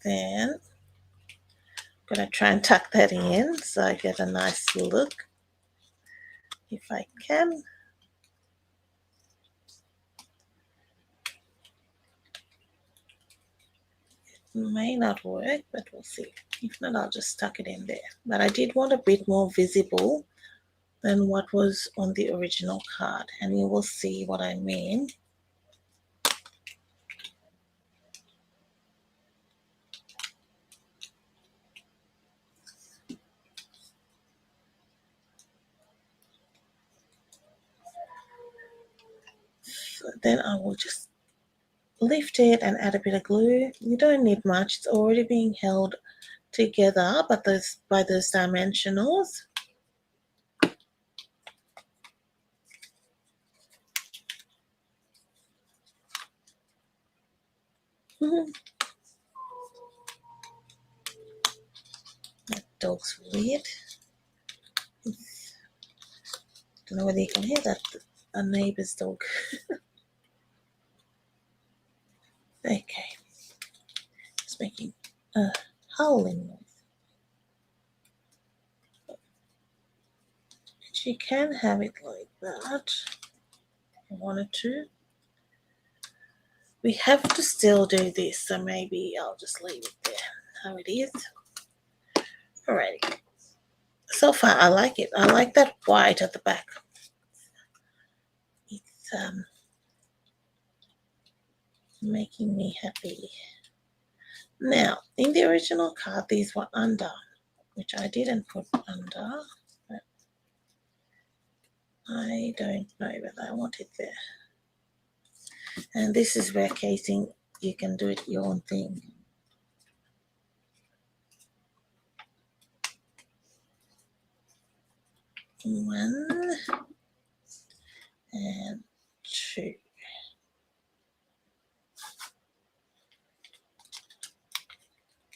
then I'm gonna try and tuck that in so I get a nice look, if I can. It may not work, but we'll see. If not, I'll just tuck it in there. But I did want a bit more visible than what was on the original card, and you will see what I mean. So then I will just lift it and add a bit of glue. You don't need much, it's already being held together by those dimensionals. That dog's weird. Don't know whether you can hear that, a neighbor's dog. Okay, it's making a howling noise. But you can have it like that if you wanted to. We have to still do this, so maybe I'll just leave it there how it is. Alrighty. So far, I like it. I like that white at the back. It's making me happy. Now, in the original card, these were under, which I didn't put under. But I don't know whether I want it there. And this is where casing, you can do it your own thing. One and two.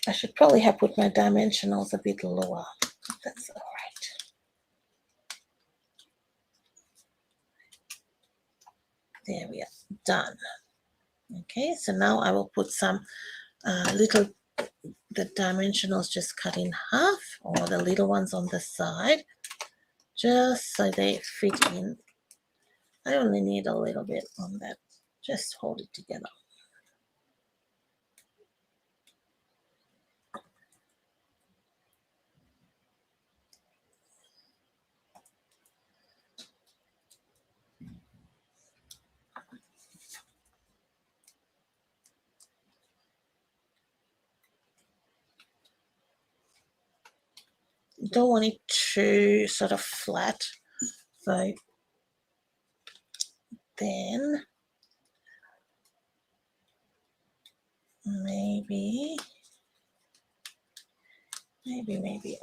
I should probably have put my dimensionals a bit lower. That's all right. There we are, done. Okay, so now I will put some the dimensionals just cut in half, or the little ones on the side, just so they fit in. I only need a little bit on that, just hold it together. Don't want it too sort of flat, so then maybe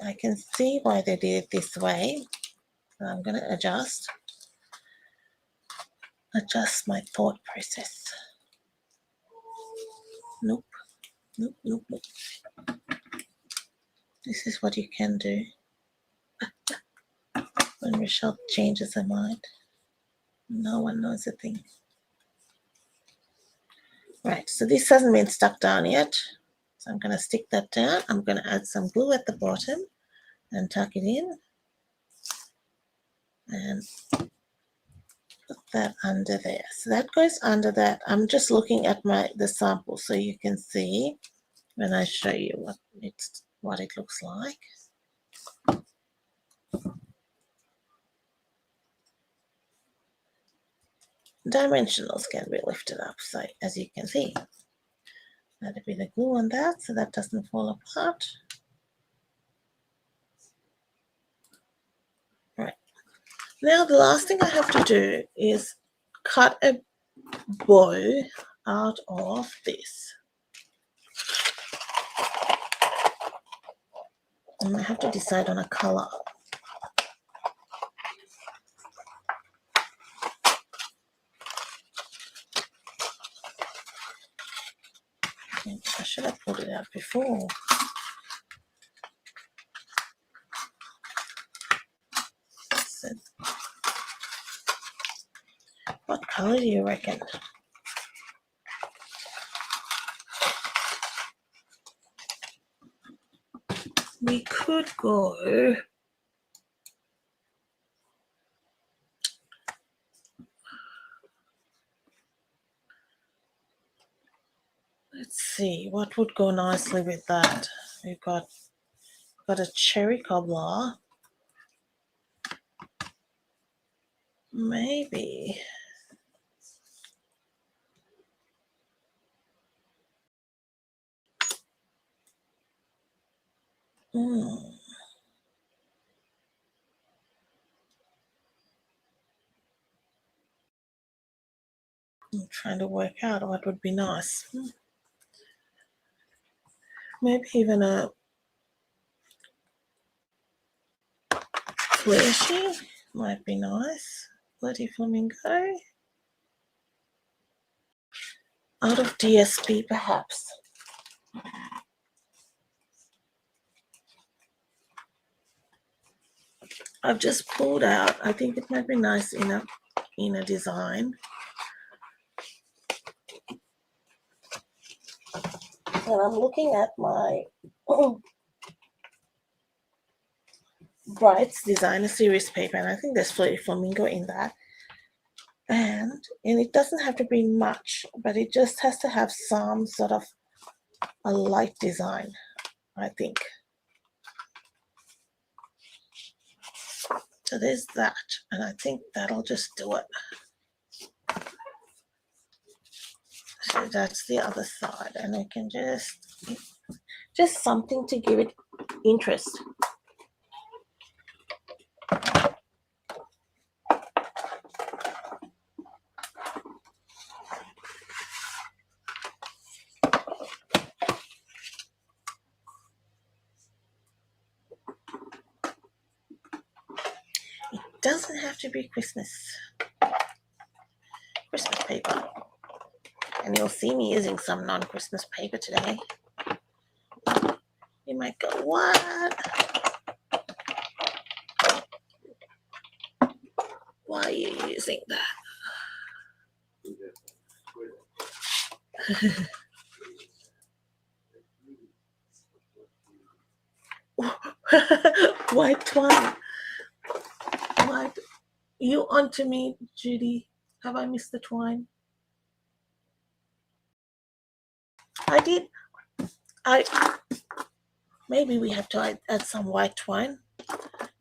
I can see why they did it this way. So I'm going to adjust my thought process. Nope. This is what you can do when Rochelle changes her mind. No one knows a thing. Right, so this hasn't been stuck down yet. So I'm going to stick that down. I'm going to add some glue at the bottom and tuck it in. And put that under there. So that goes under that. I'm just looking at the sample so you can see when I show you what it's what it looks like. Dimensionals can be lifted up, so as you can see. Add a bit of glue on that so that doesn't fall apart. Right. Now the last thing I have to do is cut a bow out of this. And I have to decide on a color. I should have pulled it out before. So, what color do you reckon? We could go let's see what would go nicely with that. We've got a cherry cobbler. Maybe I'm trying to work out what would be nice. Maybe even a Flair might be nice. Bloody flamingo. Out of DSP perhaps. I've just pulled out. I think it might be nice in a design. And I'm looking at my Brights Designer Series paper, and I think there's flamingo in that. And it doesn't have to be much, but it just has to have some sort of a light design, I think. So there's that, and I think that'll just do it. So that's the other side, and I can just something to give it interest. Doesn't have to be Christmas paper. And you'll see me using some non-Christmas paper today. You might go, what? Why are you using that? White twine. White. You onto me, Judy. Have I missed the twine? I did. Maybe we have to add some white twine.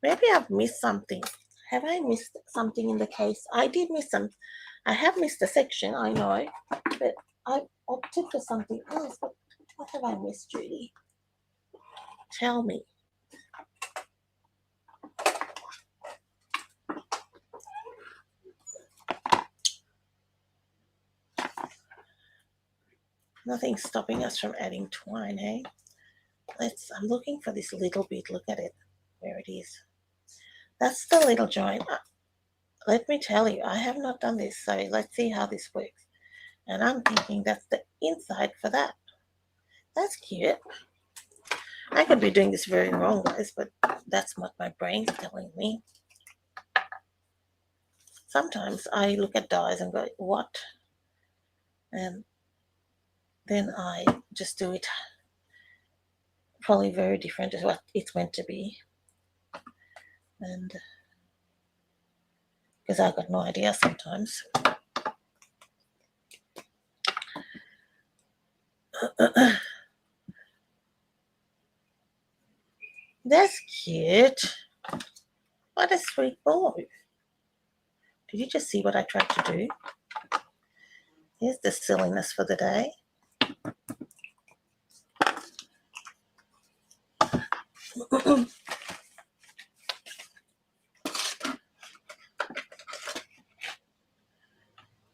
Maybe I've missed something. Have I missed something in the case? I did miss some. I have missed a section, I know, but I opted for something else. But what have I missed, Judy? Tell me. Nothing's stopping us from adding twine, hey? I'm looking for this little bit. Look at it, where it is. That's the little joint. Let me tell you, I have not done this, so let's see how this works. And I'm thinking that's the inside for that. That's cute. I could be doing this very wrong, guys, but that's what my brain's telling me. Sometimes I look at dies and go, what? And then I just do it probably very different as what it's meant to be. And because I've got no idea sometimes. That's cute. What a sweet boy. Did you just see what I tried to do? Here's the silliness for the day.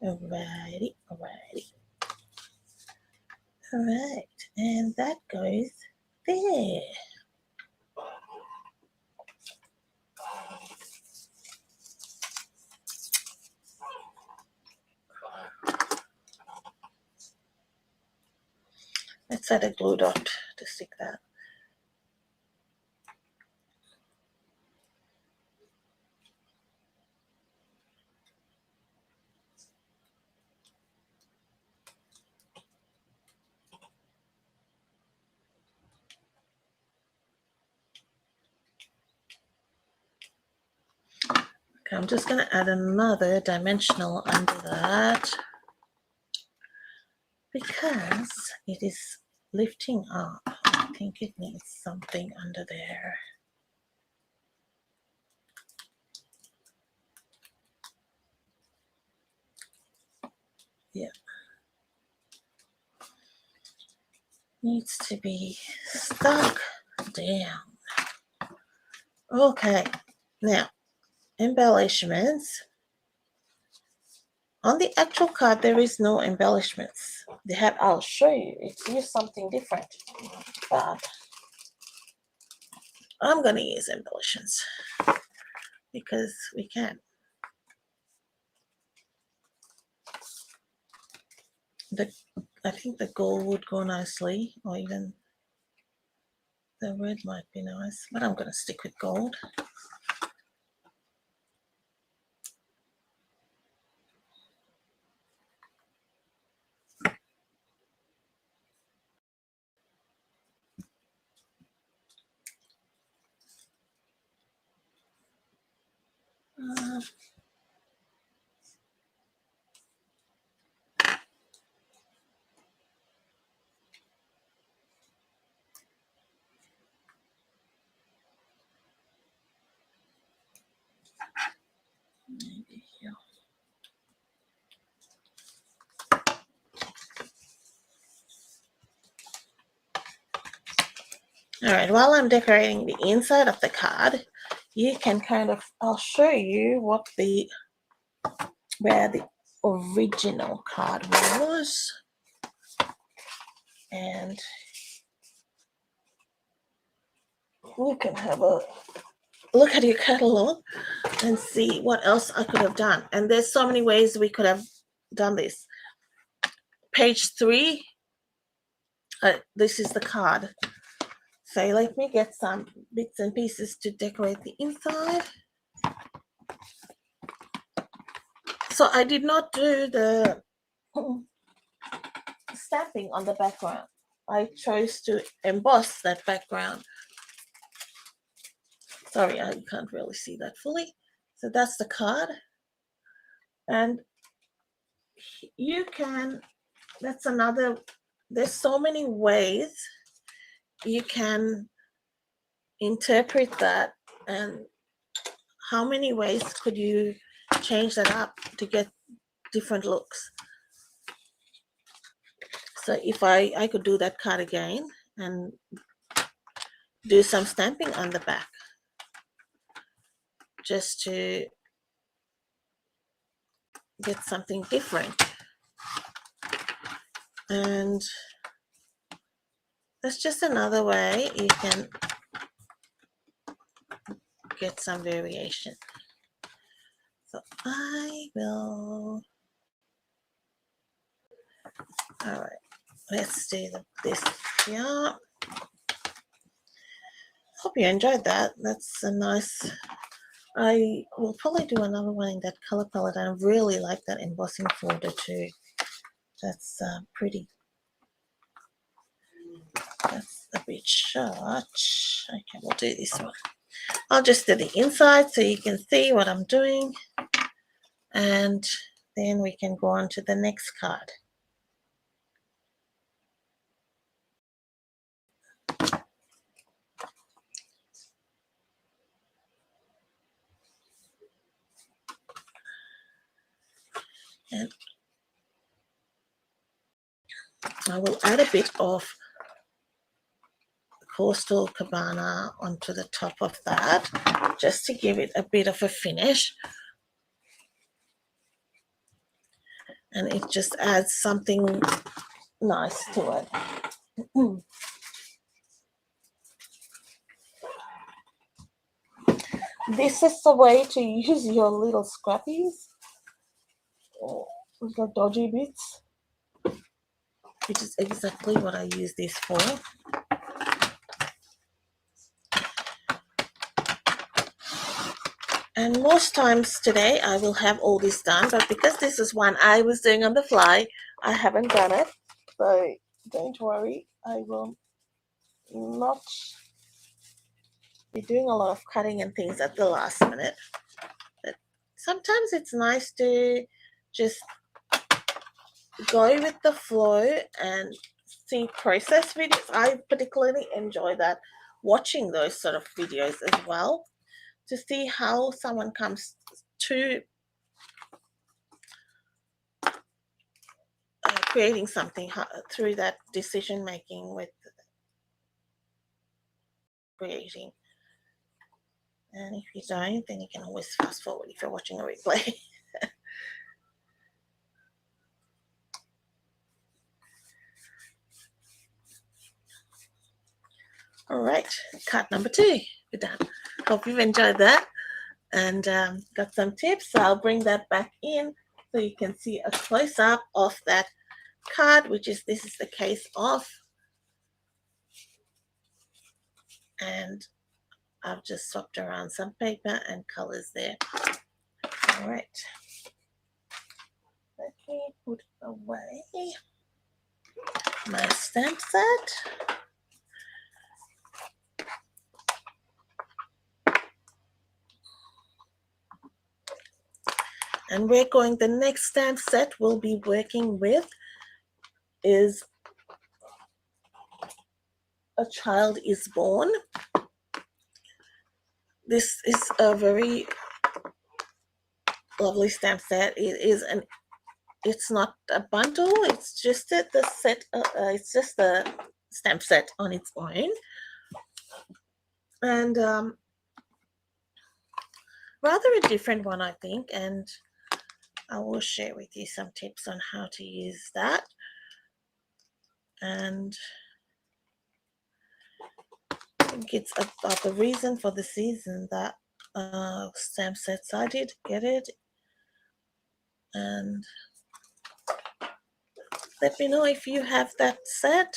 Alrighty. Alright, and that goes there. Let's add a glue dot to stick that. Okay, I'm just going to add another dimensional under that because it is lifting up. I think it needs something under there. Yeah. Needs to be stuck down. Okay, now embellishments. On the actual card, there is no embellishments. They have, I'll show you, it's used something different, but I'm going to use embellishments because we can. I think the gold would go nicely, or even the red might be nice, but I'm going to stick with gold. Maybe here. All right, while I'm decorating the inside of the card, you can kind of, I'll show you where the original card was. And you can have a look at your catalog and see what else I could have done. And there's so many ways we could have done this. Page 3, this is the card. So let me get some bits and pieces to decorate the inside. So I did not do the stamping on the background. I chose to emboss that background. Sorry, I can't really see that fully. So that's the card. And you can, that's another, there's so many ways you can interpret that, and how many ways could you change that up to get different looks. So if I could do that card again and do some stamping on the back just to get something different. And that's just another way you can get some variation. So I will, all right, let's do this here. Hope you enjoyed that. That's a nice, I will probably do another one in that color palette. I really like that embossing folder too. That's pretty. That's a bit short. Okay, we'll do this one. I'll just do the inside so you can see what I'm doing, and then we can go on to the next card. And I will add a bit of Coastal Cabana onto the top of that, just to give it a bit of a finish. And it just adds something nice to it. This is the way to use your little scrappies, or little dodgy bits, which is exactly what I use this for. And most times today I will have all this done, but because this is one I was doing on the fly, I haven't done it. So don't worry, I will not be doing a lot of cutting and things at the last minute. But sometimes it's nice to just go with the flow and see process videos. I particularly enjoy that, watching those sort of videos as well, to see how someone comes to creating something through that decision making with creating. And if you don't, then you can always fast forward if you're watching a replay. All right, cut number 2, we're done. Hope you've enjoyed that and got some tips. So I'll bring that back in so you can see a close-up of that card, which is, this is the case of, and I've just swapped around some paper and colors there. All right, let me put away my stamp set. And we're going, the next stamp set we'll be working with is A Child is Born. This is a very lovely stamp set. It is an, it's not a bundle, it's just the set, it's just the stamp set on its own. And rather a different one, I think, and I will share with you some tips on how to use that. And I think it's about the reason for the season that stamp sets. I did get it, and let me know if you have that set.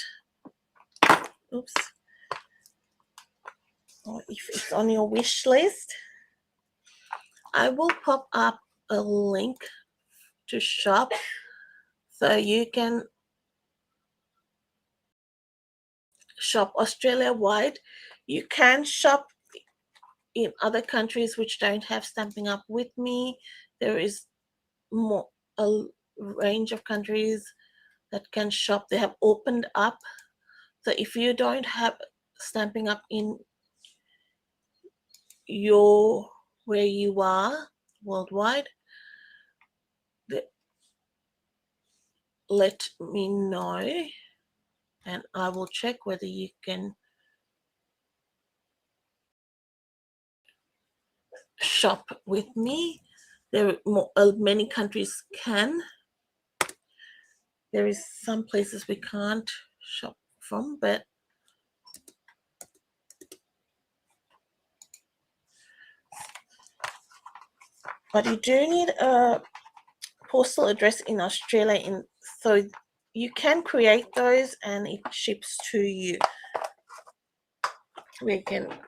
Oops. Or if it's on your wish list. I will pop up a link to shop so you can shop Australia wide. You can shop in other countries which don't have Stampin' Up with me. There is more, a range of countries that can shop. They have opened up. So if you don't have Stampin' Up in your, where you are worldwide, let me know and I will check whether you can shop with me. There are more, many countries can. There is some places we can't shop from, but you do need a postal address in Australia, so you can create those and it ships to you.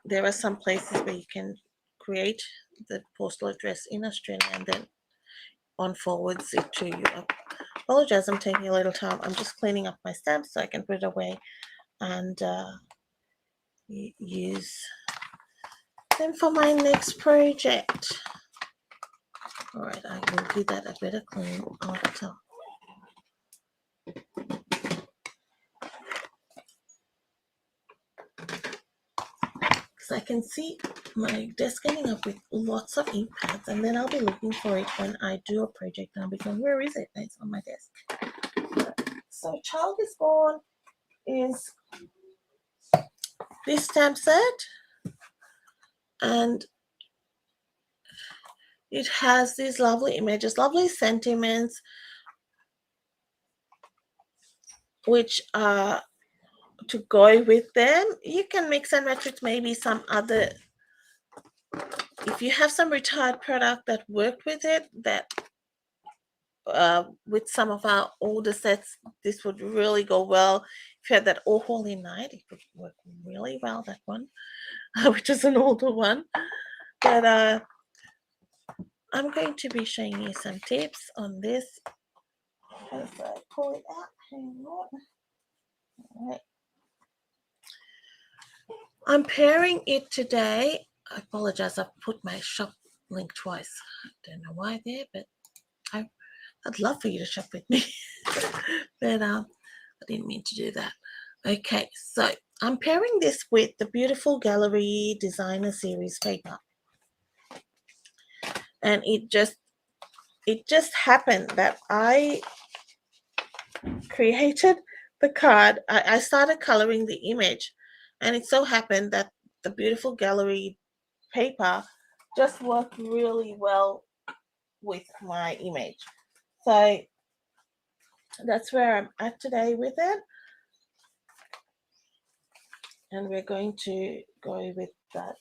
There are some places where you can create the postal address in Australia and then on forwards it to you. I apologize, I'm taking a little time. I'm just cleaning up my stamps so I can put it away and use them for my next project. All right, I will give that a better clean after. because I can see my desk ending up with lots of ink pads, and then I'll be looking for it when I do a project and I'll be going, where is it? It's on my desk. So Child is Born is this stamp set, and it has these lovely images, lovely sentiments, which are to go with them. You can mix and match with maybe some other, if you have some retired product that worked with it, that with some of our older sets, this would really go well. If you had that All Holy Night, it would work really well, that one, which is an older one. But I'm going to be showing you some tips on this as I pull it out. Hang on. All right. I'm pairing it today. I apologize, I've put my shop link twice. I don't know why there, but I'd love for you to shop with me. But I didn't mean to do that. Okay, so I'm pairing this with the beautiful Gallery Designer Series paper. And it just happened that I created the card. I started coloring the image, and it so happened that the beautiful Gallery paper just worked really well with my image. So that's where I'm at today with it. And we're going to go with that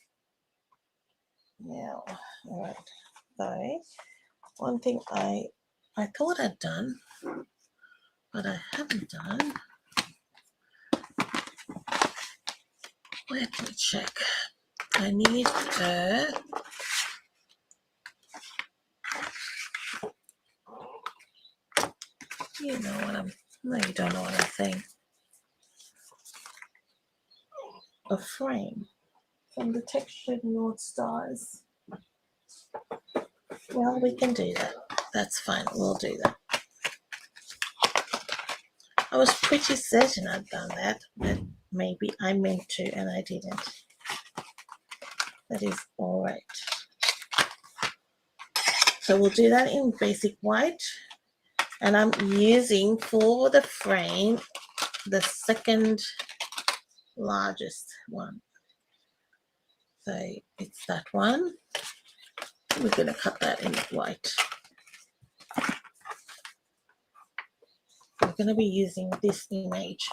now. All right. So one thing I thought I'd done, but I haven't done. Let me check. I need a you know what I'm no, you don't know what I'm saying. A frame from the Textured North Stars. Well, we can do that. That's fine. We'll do that. I was pretty certain I'd done that, but maybe I meant to and I didn't. That is all right. So we'll do that in basic white. And I'm using for the frame the second largest one. So it's that one. We're going to cut that in white. We're going to be using this image.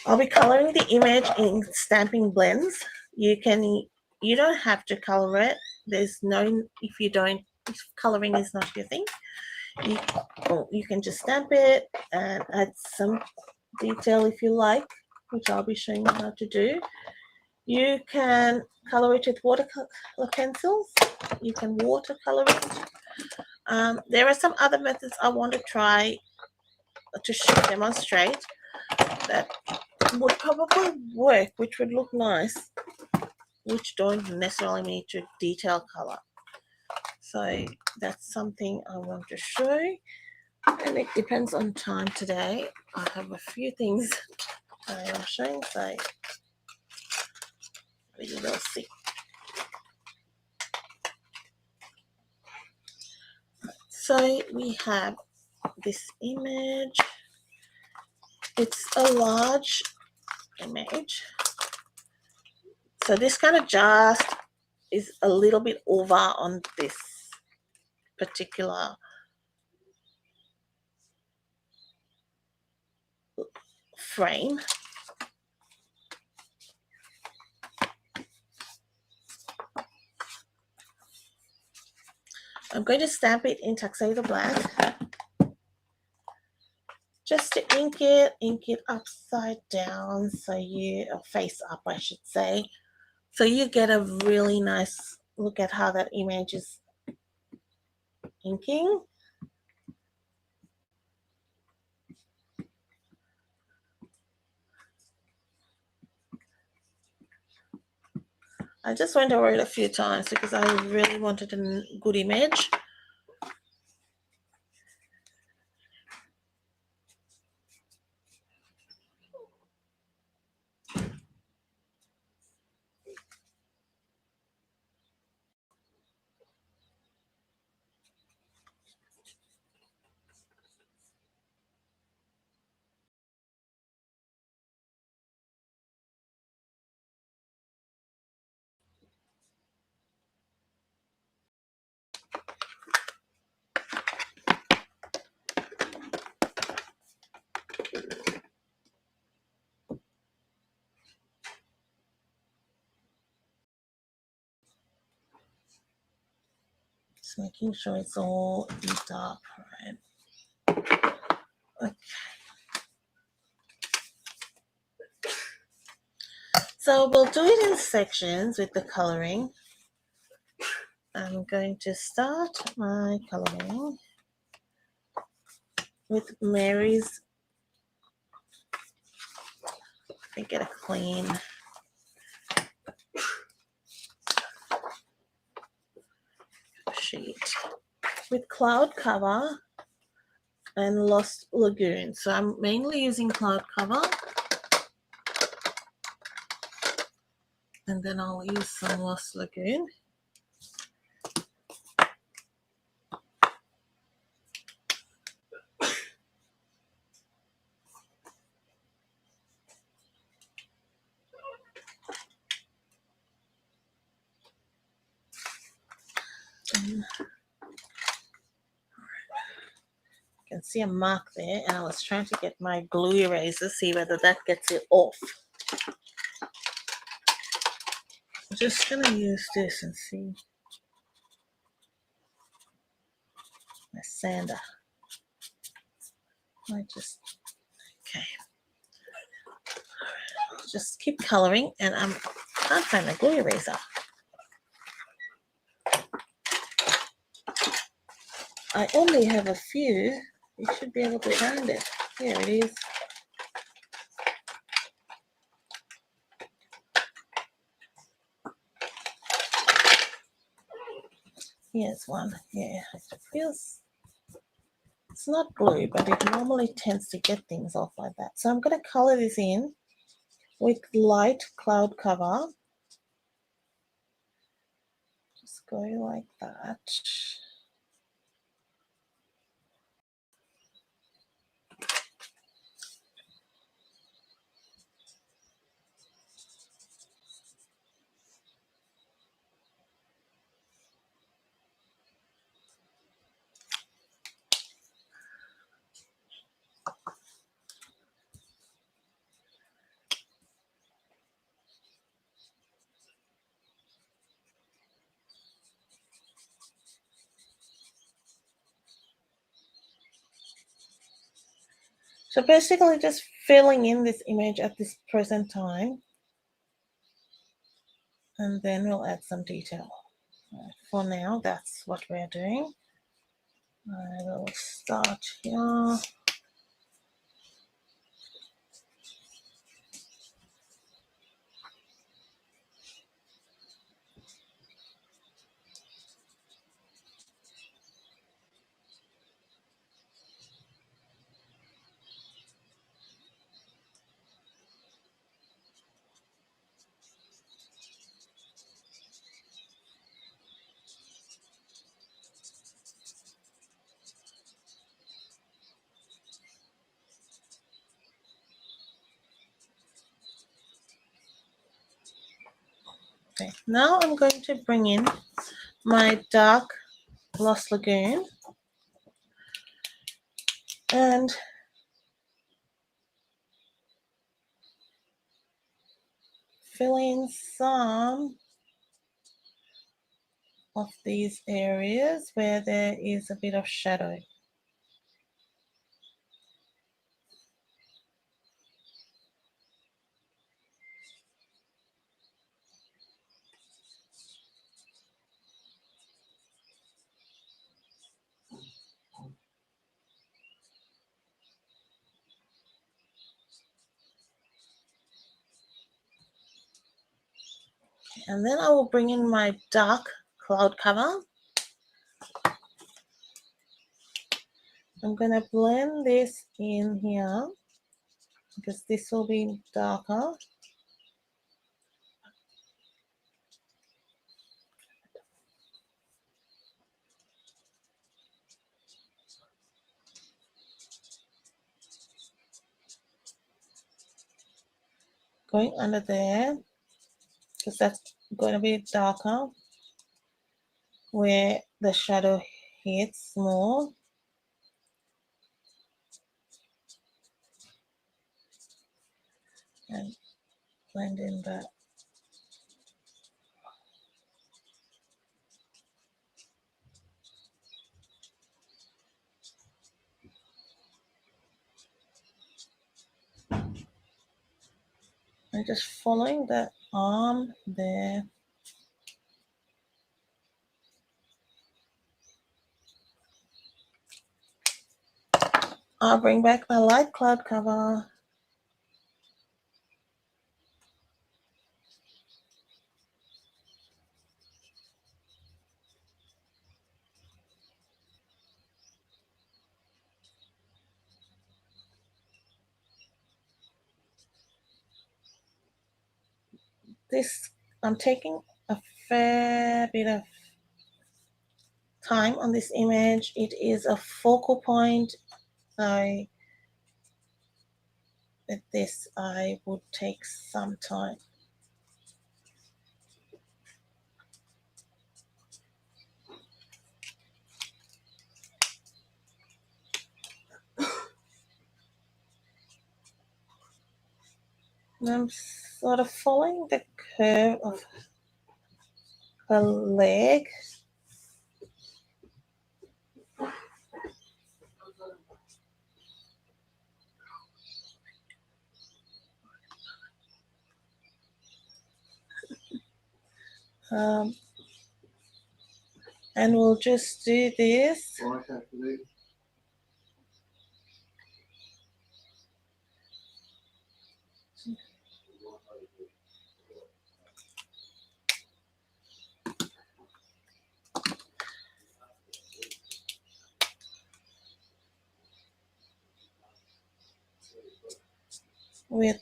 I'll be coloring the image in stamping blends. You don't have to color it. There's no, if coloring is not your thing, you can just stamp it and add some detail if you like, which I'll be showing you how to do. You can color it with watercolor pencils. You can watercolor it. There are some other methods I want to try to demonstrate that would probably work, which would look nice, which don't necessarily need to detail color. So that's something I want to show, and it depends on time today. I have a few things I am showing, so we will see. So we have this image. It's a large image. So this kind of just is a little bit over on this particular frame. I'm going to stamp it in Tuxedo Black just to ink it upside down, so face up, I should say, so you get a really nice look at how that image is inking. I just went over it a few times because I really wanted a good image. Just making sure it's all eat up, right? Okay. So we'll do it in sections with the coloring. I'm going to start my coloring with Mary's. Let me get a clean sheet. With Cloud Cover and Lost Lagoon. So I'm mainly using Cloud Cover. And then I'll use some Lost Lagoon. You can see a mark there, and I was trying to get my glue eraser, see whether that gets it off. I'm just going to use this and see. My sander. I just, okay. I'll just keep coloring, and I can't find my glue eraser. I only have a few. You should be able to find it. Here it is. Here's one. Yeah, it feels, it's not glue, but it normally tends to get things off like that. So I'm going to color this in with light Cloud Cover. Just go like that. So basically just filling in this image at this present time, and then we'll add some detail. For now, that's what we're doing. I will start here. Okay, now I'm going to bring in my dark Lost Lagoon and fill in some of these areas where there is a bit of shadow. And then I will bring in my dark cloud cover. I'm going to blend this in here because this will be darker. Going under there because that's going to be darker where the shadow hits more. And blend in that. I'm just following the arm there. I'll bring back my light cloud cover. This, I'm taking a fair bit of time on this image. It is a focal point. So with this, I would take some time. And I'm sort of following the curve of her leg. And we'll just do this. With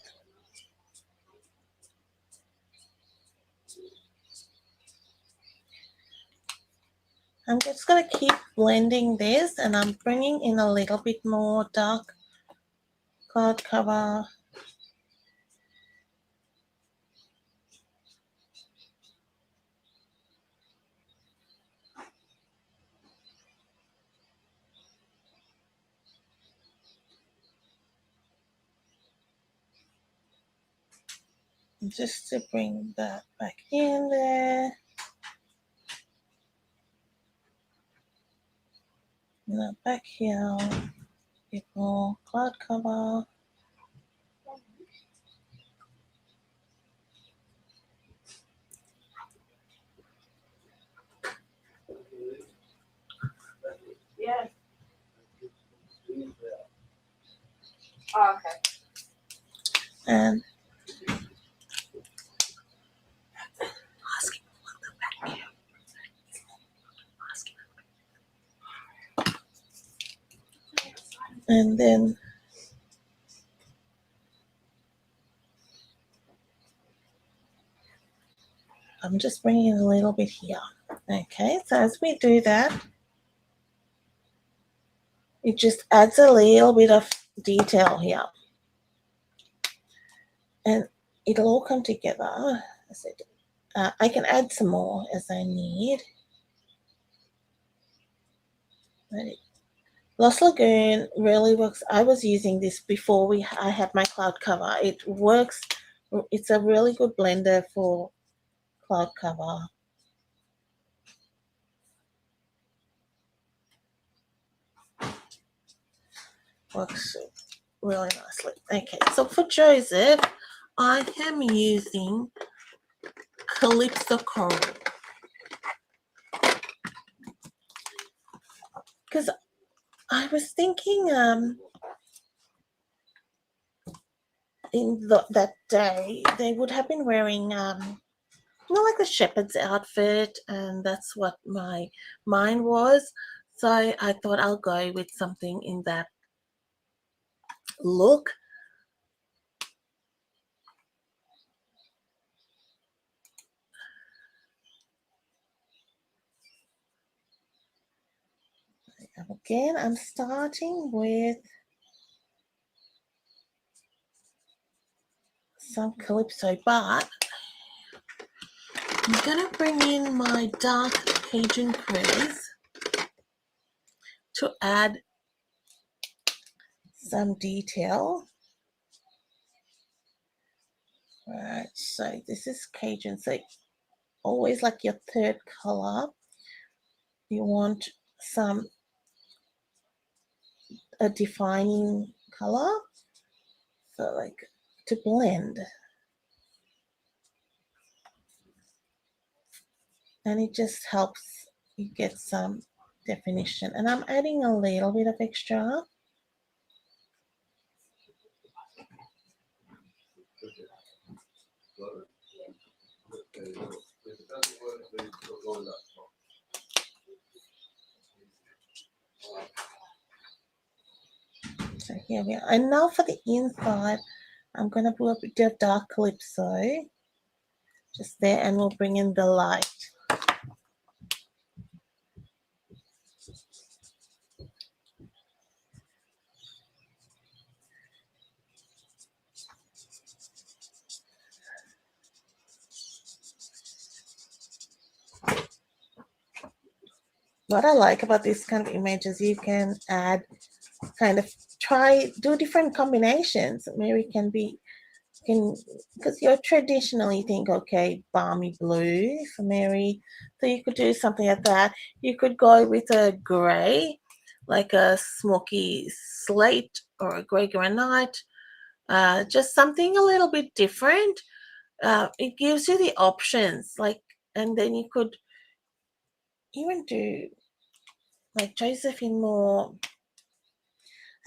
I'm just going to keep blending this, and I'm bringing in a little bit more dark cloud cover. Just to bring that back in there. Now back here, bit more cloud cover. Yeah. Oh, okay. And then I'm just bringing in a little bit here. Okay, so as we do that, it just adds a little bit of detail here. And it'll all come together. I can add some more as I need. Lost Lagoon really works. I was using this before I had my cloud cover. It works. It's a really good blender for cloud cover. Works really nicely. Okay, so for Joseph, I am using Calypso Coral because I was thinking in that day they would have been wearing not like a shepherd's outfit, and that's what my mine was. So I thought I'll go with something in that look. Again, I'm starting with some calypso, but I'm gonna bring in my dark Cajun crease to add some detail. Right, so this is Cajun, so always like your third color, you want some a defining color, so like to blend, and it just helps you get some definition. And I'm adding a little bit of extra. So here we are. And now for the inside, I'm going to put a bit of dark calypso just there, and we'll bring in the light. What I like about this kind of image is you can add kind of do different combinations. Maybe it can be because you traditionally think, okay, balmy blue for Mary, so you could do something like that. You could go with a gray, like a smoky slate or a gray granite, just something a little bit different. It gives you the options, like, and then you could even do like Josephine more.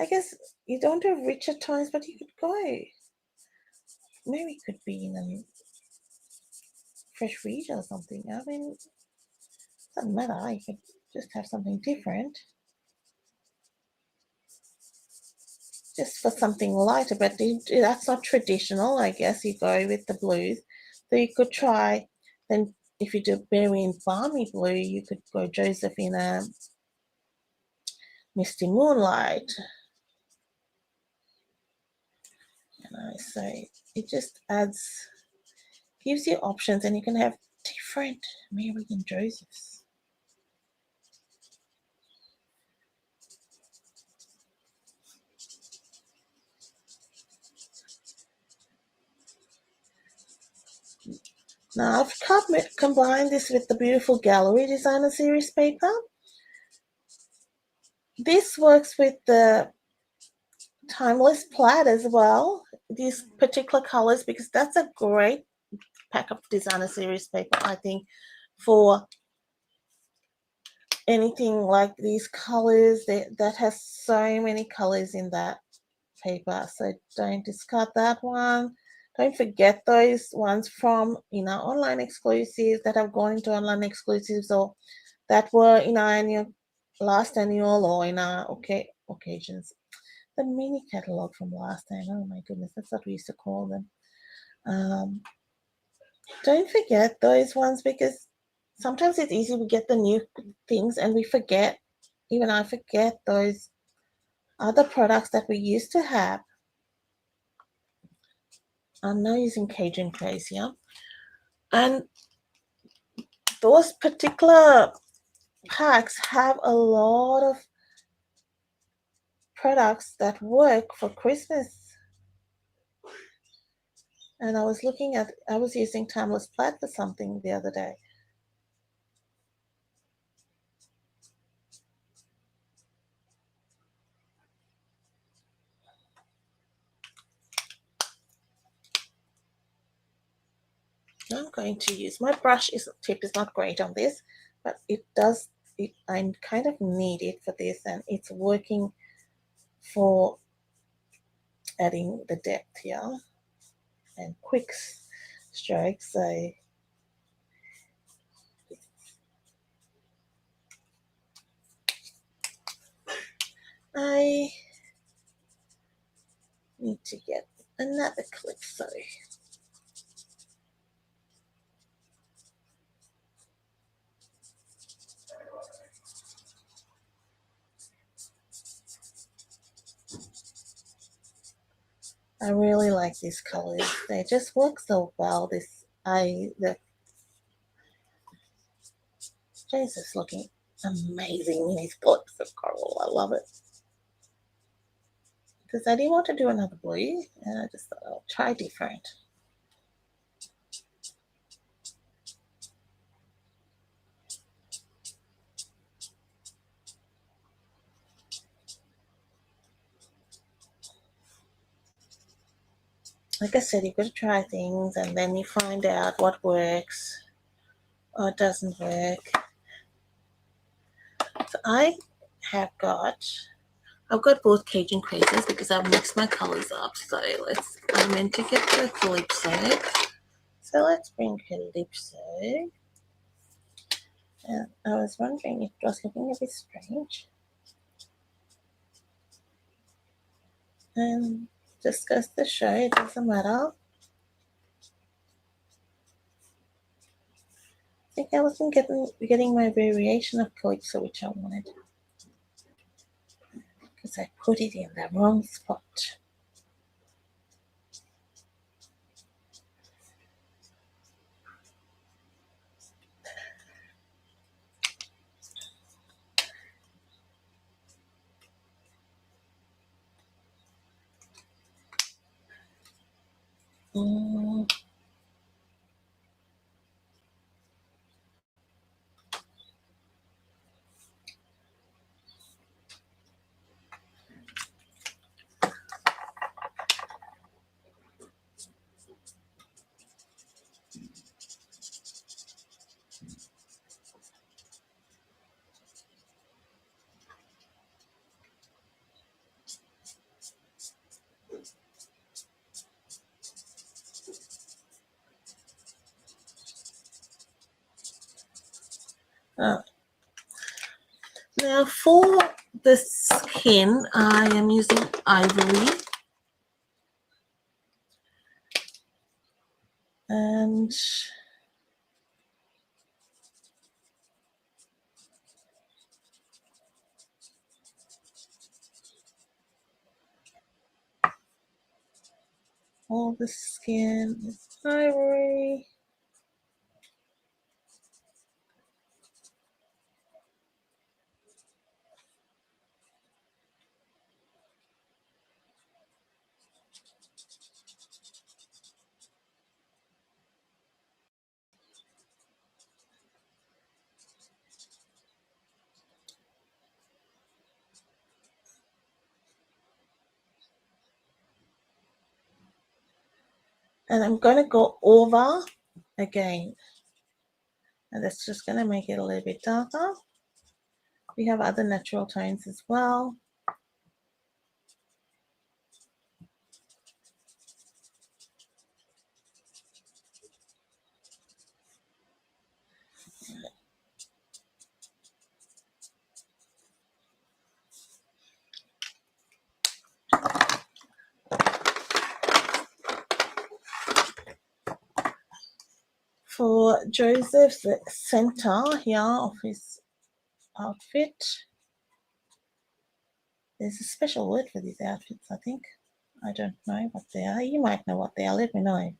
I guess you don't do richer tones, but you could go. Maybe it could be in a fresh read or something. I mean, it doesn't matter. You could just have something different. Just for something lighter, but that's not traditional. I guess you go with the blues. So you could try, then if you do berry and balmy blue, you could go Josephine Misty Moonlight. So it just gives you options, and you can have different Mary and Josephs. Now I've combined this with the beautiful Gallery Designer Series paper. This works with the Timeless Plaid as well, these particular colors, because that's a great pack of Designer Series paper, I think, for anything like these colors. That has so many colors in that paper, so don't discard that one. Don't forget those ones from in our online exclusives that have gone into online exclusives, or that were in our last annual, or in our occasions. The mini catalog from last time. Oh my goodness, that's what we used to call them. Don't forget those ones, because sometimes it's easy we get the new things and we forget. Even I forget those other products that we used to have. I'm now using Cajun Craze here. And those particular packs have a lot of products that work for Christmas. And I was using Timeless Plaid for something the other day. I'm going to use my brush. Tip is not great on this, but I kind of need it for this, and it's working for adding the depth here and quick strokes. So I need to get another clip, sorry. I really like these colors. They just work so well. The Jesus looking amazing in these clips of coral. I love it. Because I didn't want to do another blue, and I just thought I'll try different. Like I said, you've got to try things and then you find out what works or doesn't work. So I've got both Cajun crazes because I've mixed my colors up. So I'm meant to get the calypso. So let's bring calypso. And I was wondering if it was looking a bit strange. And just goes to show it doesn't matter. I think I wasn't getting my variation of calypso which I wanted. Because I put it in the wrong spot. Now for the skin, I am using ivory. And all the skin is ivory. And I'm going to go over again. And that's just going to make it a little bit darker. We have other natural tones as well. For Joseph's the center here of his outfit. There's a special word for these outfits, I think. I don't know what they are. You might know what they are. Let me know.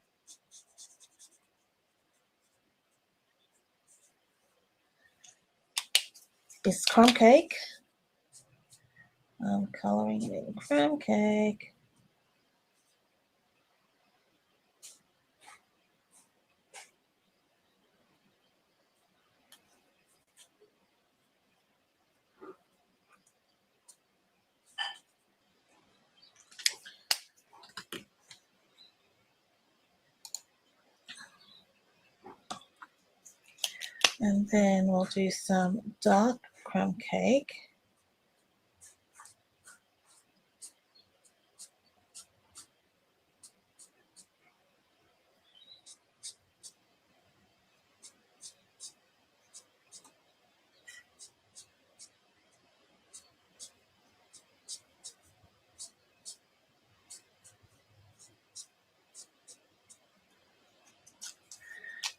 It's crumb cake. I'm coloring it in crumb cake. And then we'll do some dark crumb cake.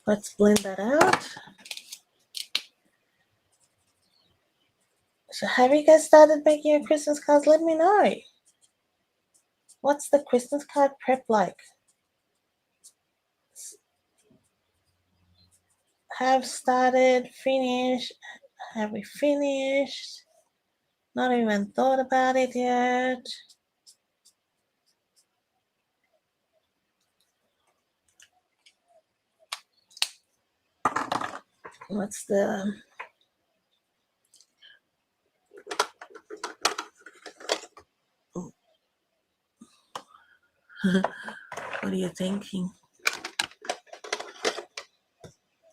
Let's blend that out. So have you guys started making your Christmas cards? Let me know. What's the Christmas card prep like? Have started, finished, have we finished? Not even thought about it yet. What's the what are you thinking?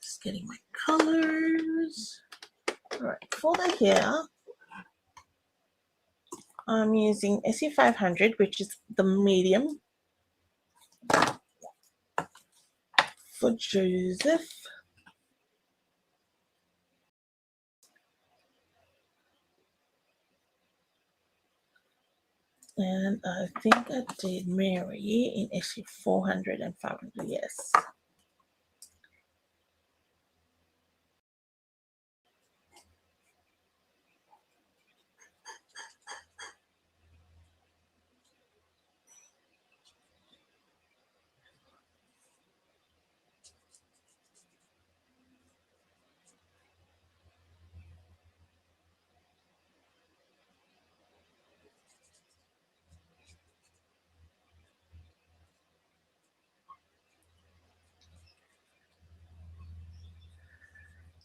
Just getting my colors. Alright, for the hair, I'm using SE500, which is the medium for Joseph. And I think I did Mary in SE400 and 500, yes.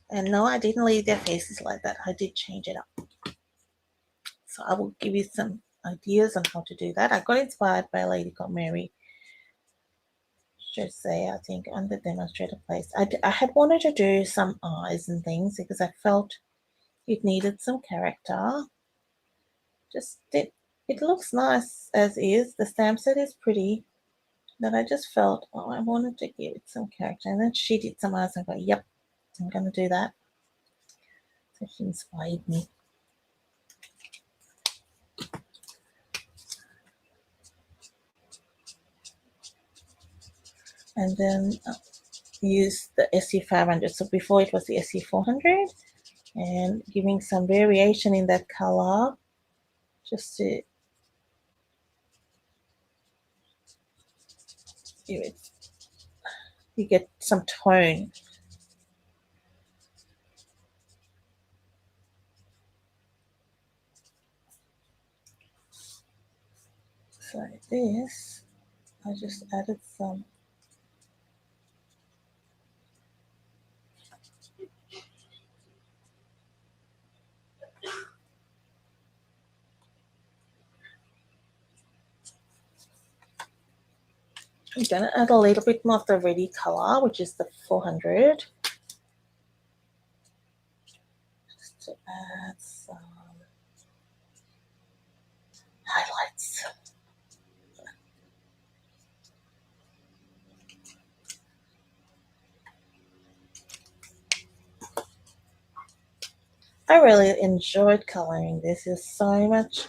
And no, I didn't leave their faces like that. I did change it up. So I will give you some ideas on how to do that. I got inspired by a lady called Mary Jose, I think, on the demonstrator place. I had wanted to do some eyes and things because I felt it needed some character. It looks nice as is. The stamp set is pretty. But I just felt, oh, I wanted to give it some character. And then she did some eyes and I go, yep, I'm going to do that. So she inspired me. And then use the SE500. So before it was the SE400. And giving some variation in that color just to give it, you get some tone. So this, I just added some I'm gonna add a little bit more of the ready color, which is the 400. Just to add some highlights. I really enjoyed coloring this. It's so much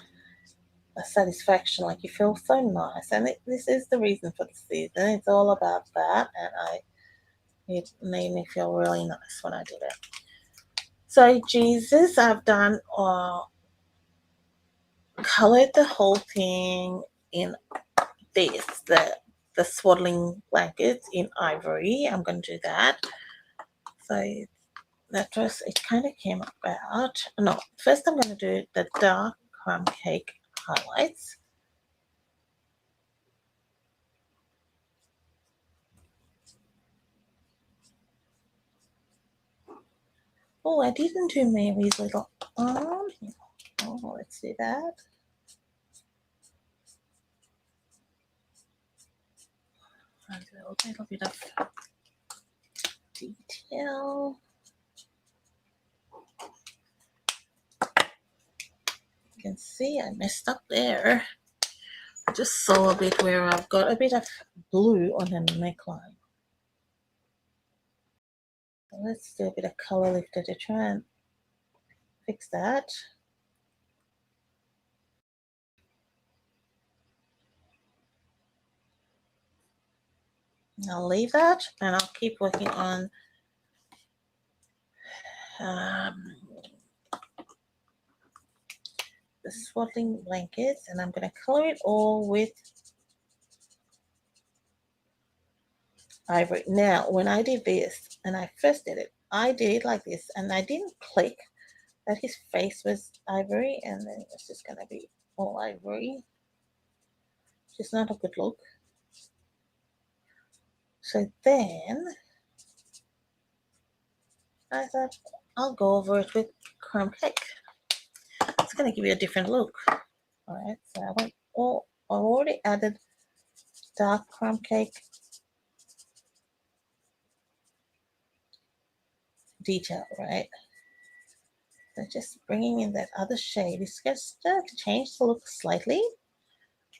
a satisfaction, like you feel so nice, and this is the reason for the season. It's all about that, and it made me feel really nice when I did it. So Jesus, I've done colored the whole thing in this, the swaddling blankets in ivory. I'm going to do that. So that was, it kind of came about. No, first I'm going to do the dark crumb cake highlights. Oh, I didn't do Mary's little arm. Oh, let's do that. And a little bit of detail. You can see I messed up there. I just saw a bit where I've got a bit of blue on the neckline. So let's do a bit of color lifter to try and fix that. I'll leave that and I'll keep working on the swaddling blankets, and I'm going to color it all with ivory. Now, when I did this, and I first did it, I did it like this, and I didn't click that his face was ivory, and then it's just going to be all ivory. It's not a good look. So then I thought I'll go over it with crumb cake. It's going to give you a different look. All right, so I already added dark crumb cake detail, right? So just bringing in that other shade is just to change the look slightly,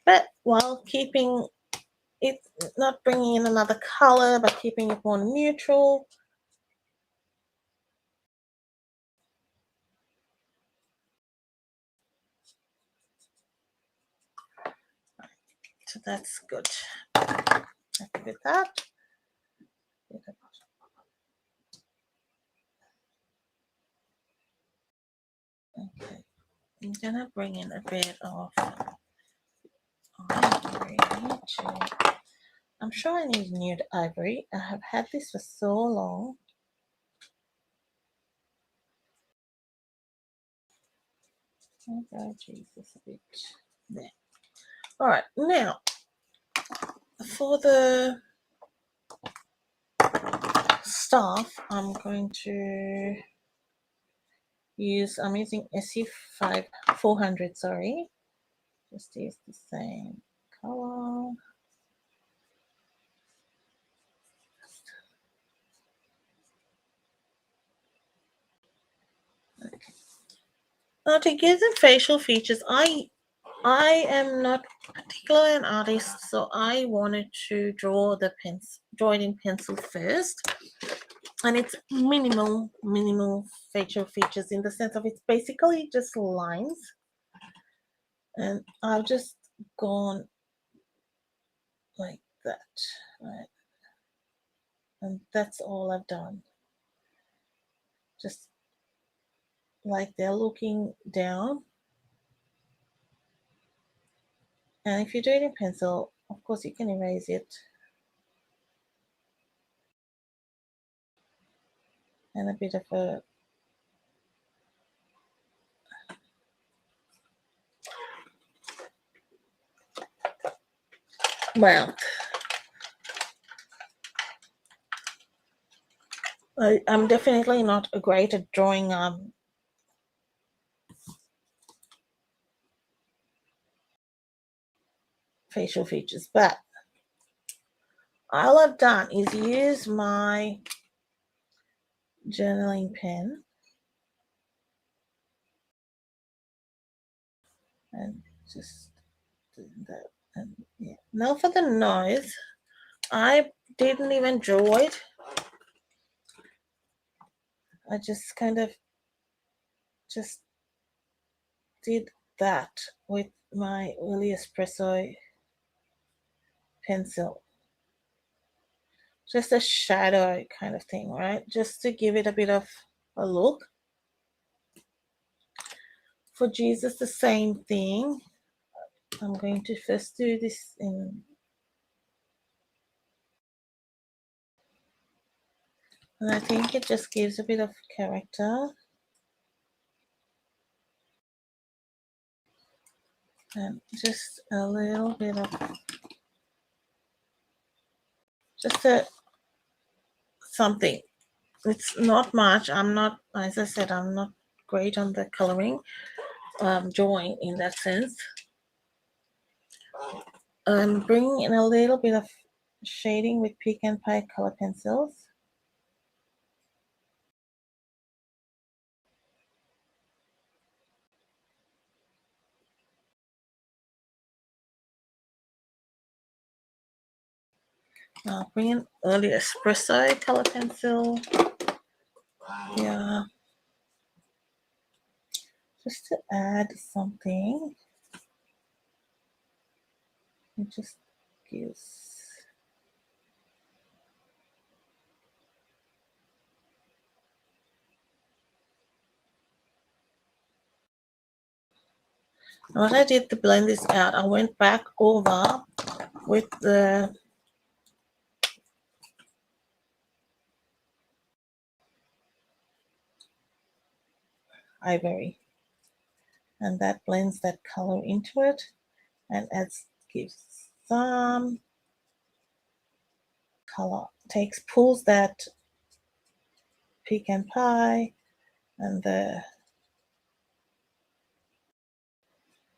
but while keeping it, not bringing in another color, but keeping it more neutral. So that's good. Happy with that. Okay, I'm gonna bring in a bit of ivory. I'm sure I need nude ivory. I have had this for so long. Oh, Jesus, a bit there. All right, now for the staff, I'm going to I'm using SU5 400, sorry. Just use the same color. Okay. Now to give them facial features, I am not particularly an artist, so I wanted to draw it in pencil first. And it's minimal facial features in the sense of it's basically just lines. And I've just gone like that, right? And that's all I've done. Just like they're looking down. And if you do it in pencil, of course you can erase it. And a bit of a well, I'm definitely not great at drawing facial features, but all I've done is use my journaling pen and just do that. And yeah. Now for the nose, I didn't even draw it. I just kind of just did that with my Willy Espresso pencil. Just a shadow kind of thing, right? Just to give it a bit of a look. For Jesus, the same thing. I'm going to first do this in and I think it just gives a bit of character. And just a little bit of just a something. It's not much. I'm not, as I said, I'm not great on the coloring, drawing in that sense. I'm bringing in a little bit of shading with Pecan Pie color pencils. I'll bring in early espresso color pencil. Yeah. Just to add something. It just gives What I did to blend this out, I went back over with the ivory, and that blends that color into it and gives some color. Pulls that pecan pie and the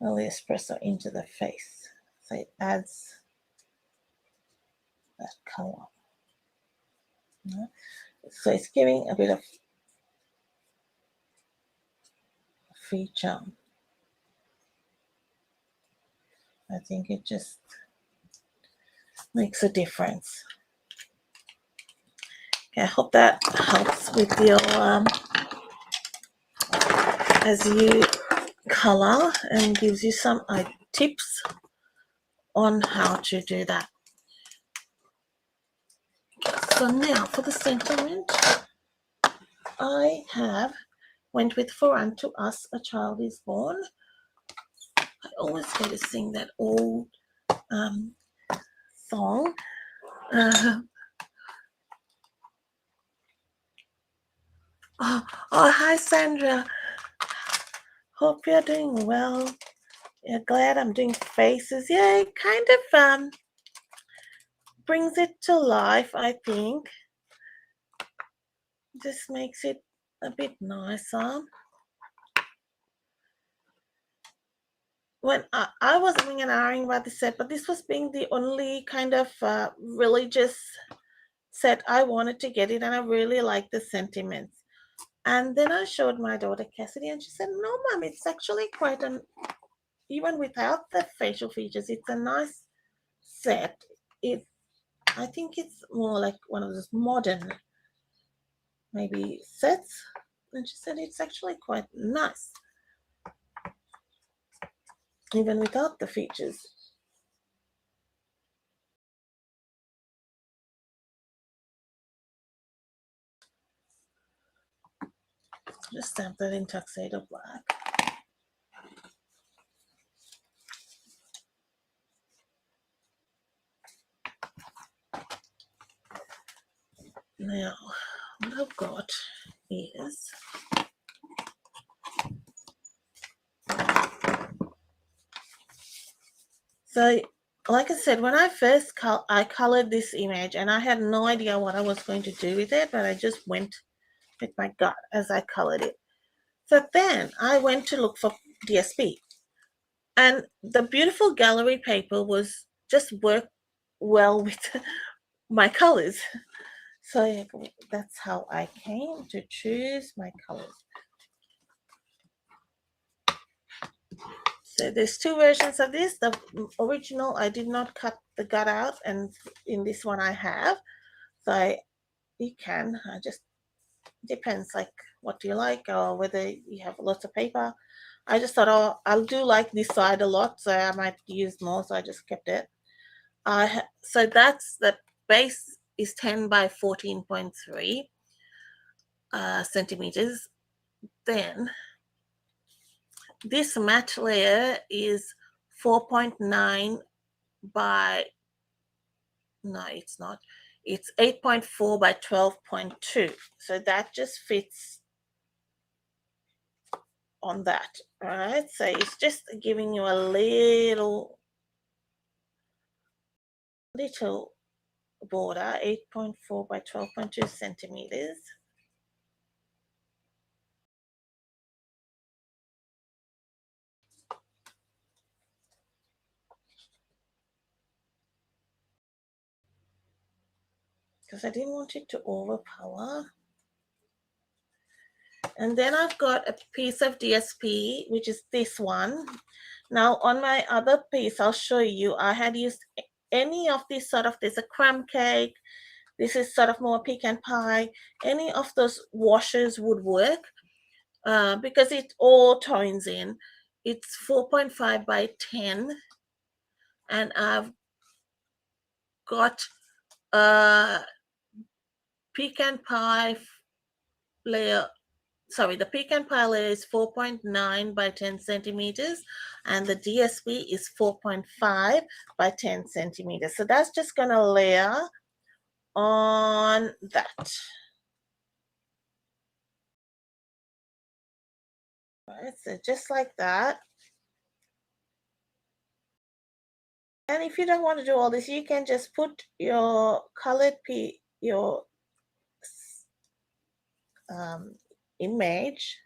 early espresso into the face, so it adds that color. So it's giving a bit of feature. I think it just makes a difference. Okay, I hope that helps with your as you color and gives you some tips on how to do that. So now for the sentiment, I have went with For Unto Us a Child is Born. I always go to sing that old song. Oh, hi Sandra. Hope you're doing well. Yeah, glad I'm doing faces. Yeah, it kind of brings it to life, I think. Just makes it a bit nicer. When I was being an ironing about the set, but this was being the only kind of religious set I wanted to get it, and I really liked the sentiments. And then I showed my daughter Cassidy, and she said, "No, Mom, it's actually quite an even without the facial features, it's a nice set. I think it's more like one of those modern maybe sets." And she said it's actually quite nice, even without the features. Just stamp that in Tuxedo Black. Now, what I've got is so, like I said, when I first I colored this image, and I had no idea what I was going to do with it, but I just went with my gut as I colored it. So then I went to look for DSP, and the beautiful gallery paper was just worked well with my colors. So that's how I came to choose my colors. So there's two versions of this. The original, I did not cut the gut out, and in this one I have. So you can, just depends like what do you like or whether you have lots of paper. I just thought, oh, I'll do like this side a lot, so I might use more, so I just kept it. So that's the base is 10 by 14.3 centimeters. Then this matte layer is 4.9 by, no, it's not. It's 8.4 by 12.2. So that just fits on that. All right. So it's just giving you a little border, 8.4 by 12.2 centimeters. Because I didn't want it to overpower. And then I've got a piece of DSP, which is this one. Now on my other piece, I'll show you, I had used any of these sort of, there's a crumb cake, this is sort of more pecan pie, any of those washes would work because it all tones in. It's 4.5 by 10, and I've got a pecan pie layer sorry, the pecan pie layer is 4.9 by 10 centimeters, and the DSP is 4.5 by 10 centimeters. So that's just going to layer on that. Right, so just like that. And if you don't want to do all this, you can just put your colored image.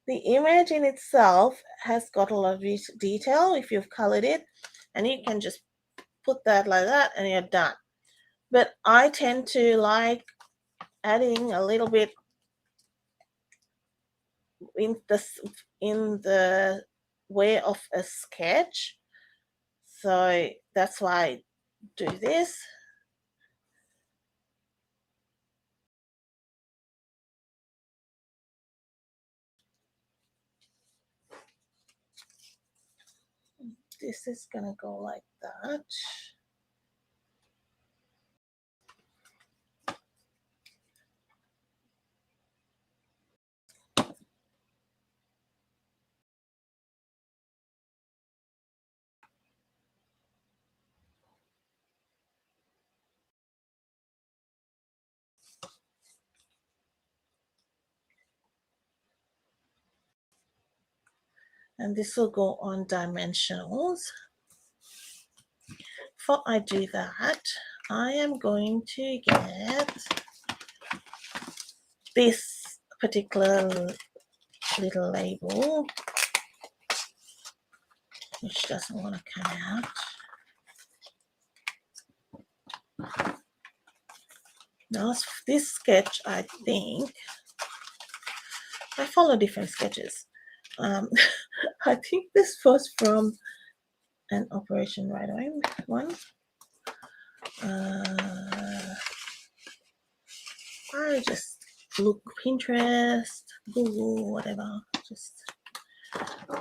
The image in itself has got a lot of detail if you've colored it, and you can just put that like that and you're done. But I tend to like adding a little bit in the way of a sketch, so that's why I do this. This is gonna go like that. And this will go on dimensionals. Before I do that, I am going to get this particular little label, which doesn't want to come out. Now this sketch, I think, I follow different sketches. I think this was from an Operation Right Away one. I just look Pinterest, Google, whatever, just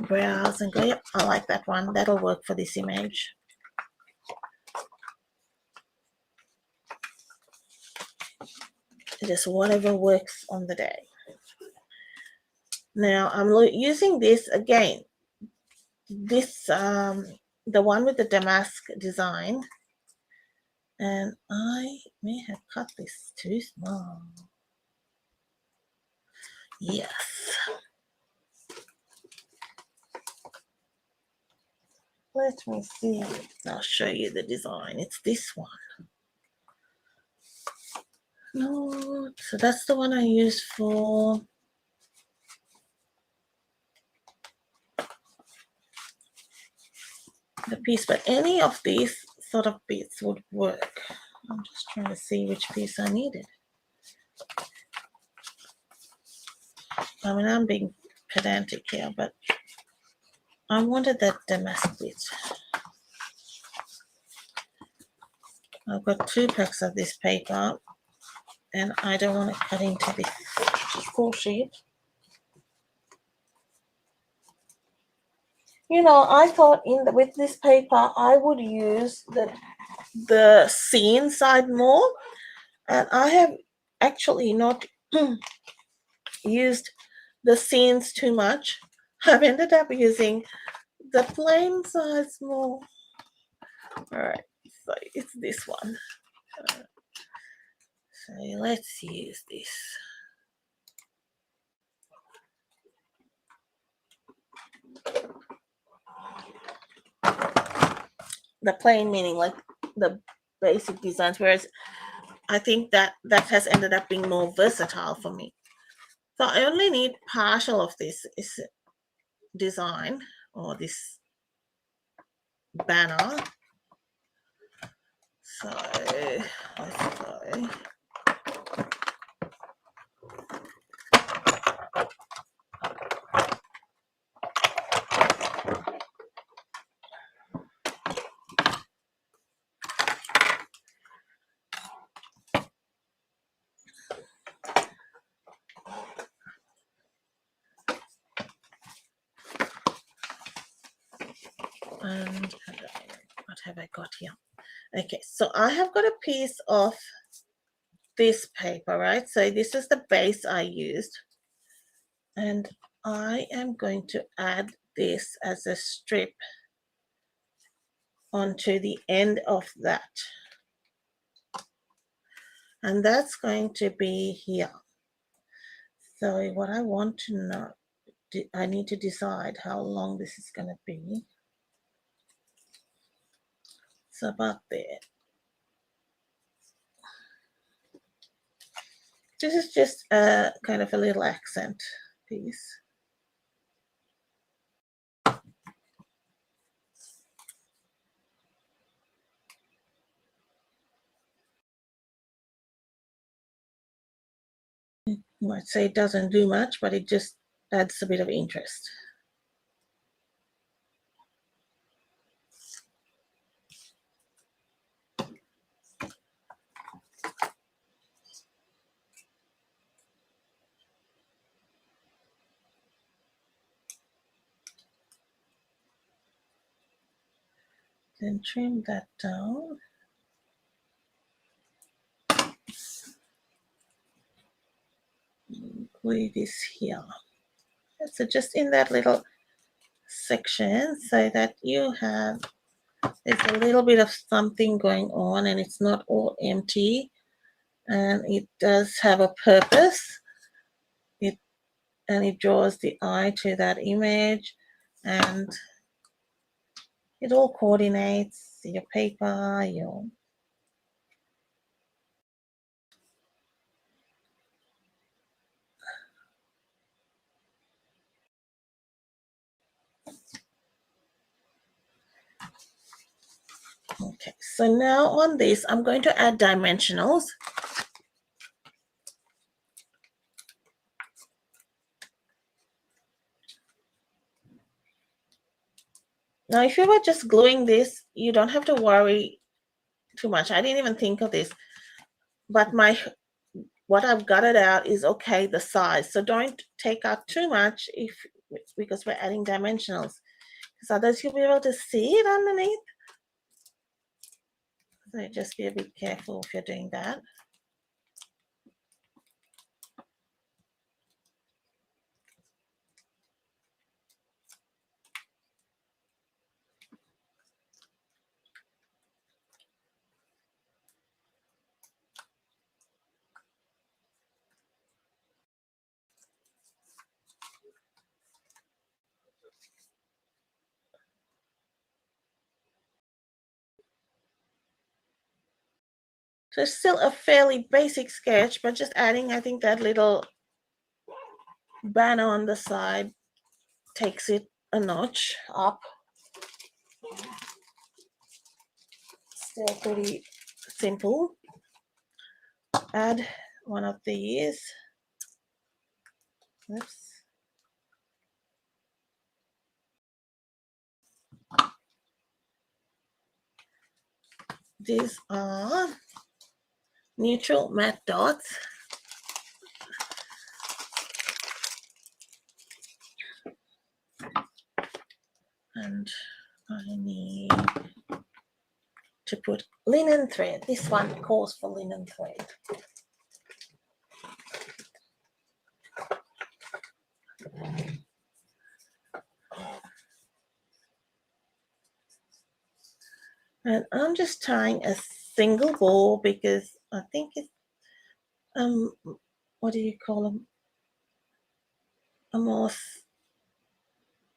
browse and go, yep, I like that one. That'll work for this image. Just whatever works on the day. Now I'm using this again. This the one with the damask design, and I may have cut this too small. Yes. Let me see. I'll show you the design. It's this one. No, so that's the one I use for the piece, but any of these sort of bits would work. I'm just trying to see which piece I needed. I mean, I'm being pedantic here, but I wanted that damask bit. I've got 2 packs of this paper, and I don't want to cut into this full sheet. You know, I thought with this paper I would use the scene side more, and I have actually not used the scenes too much. I've ended up using the plain size more. All right, so it's this one. So let's use this. The plain meaning like the basic designs, whereas I think that has ended up being more versatile for me. So I only need partial of this design or this banner. So let's go. And what have I got here? Okay, so I have got a piece of this paper, right? So this is the base I used. And I am going to add this as a strip onto the end of that. And that's going to be here. So what I want to know, I need to decide how long this is going to be. So about there. This is just a kind of a little accent piece. You might say it doesn't do much, but it just adds a bit of interest. Then trim that down. Glue this here. So just in that little section so that you have, there's a little bit of something going on and it's not all empty, and it does have a purpose. It draws the eye to that image, and it all coordinates your paper, your okay. So now on this, I'm going to add dimensionals. Now, if you were just gluing this, you don't have to worry too much. I didn't even think of this, but what I've got it out is okay, the size. So don't take out too much because we're adding dimensionals. So that you'll be able to see it underneath. So just be a bit careful if you're doing that. So it's still a fairly basic sketch, but just adding, I think, that little banner on the side takes it a notch up. Still pretty simple. Add one of these. Oops. These are neutral matte dots. And I need to put linen thread. This one calls for linen thread. And I'm just tying a single ball because I think it's what do you call them? A more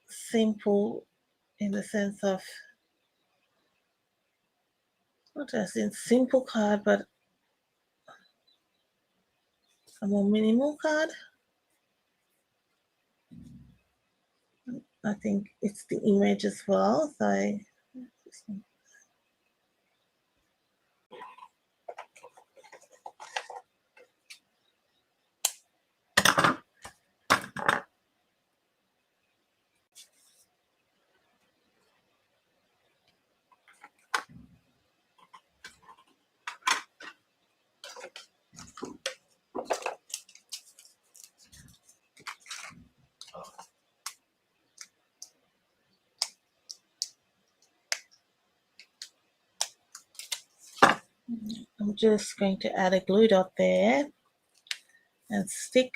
simple in the sense of not as in simple card, but a more minimal card. I think it's the image as well. So I'm just going to add a glue dot there and stick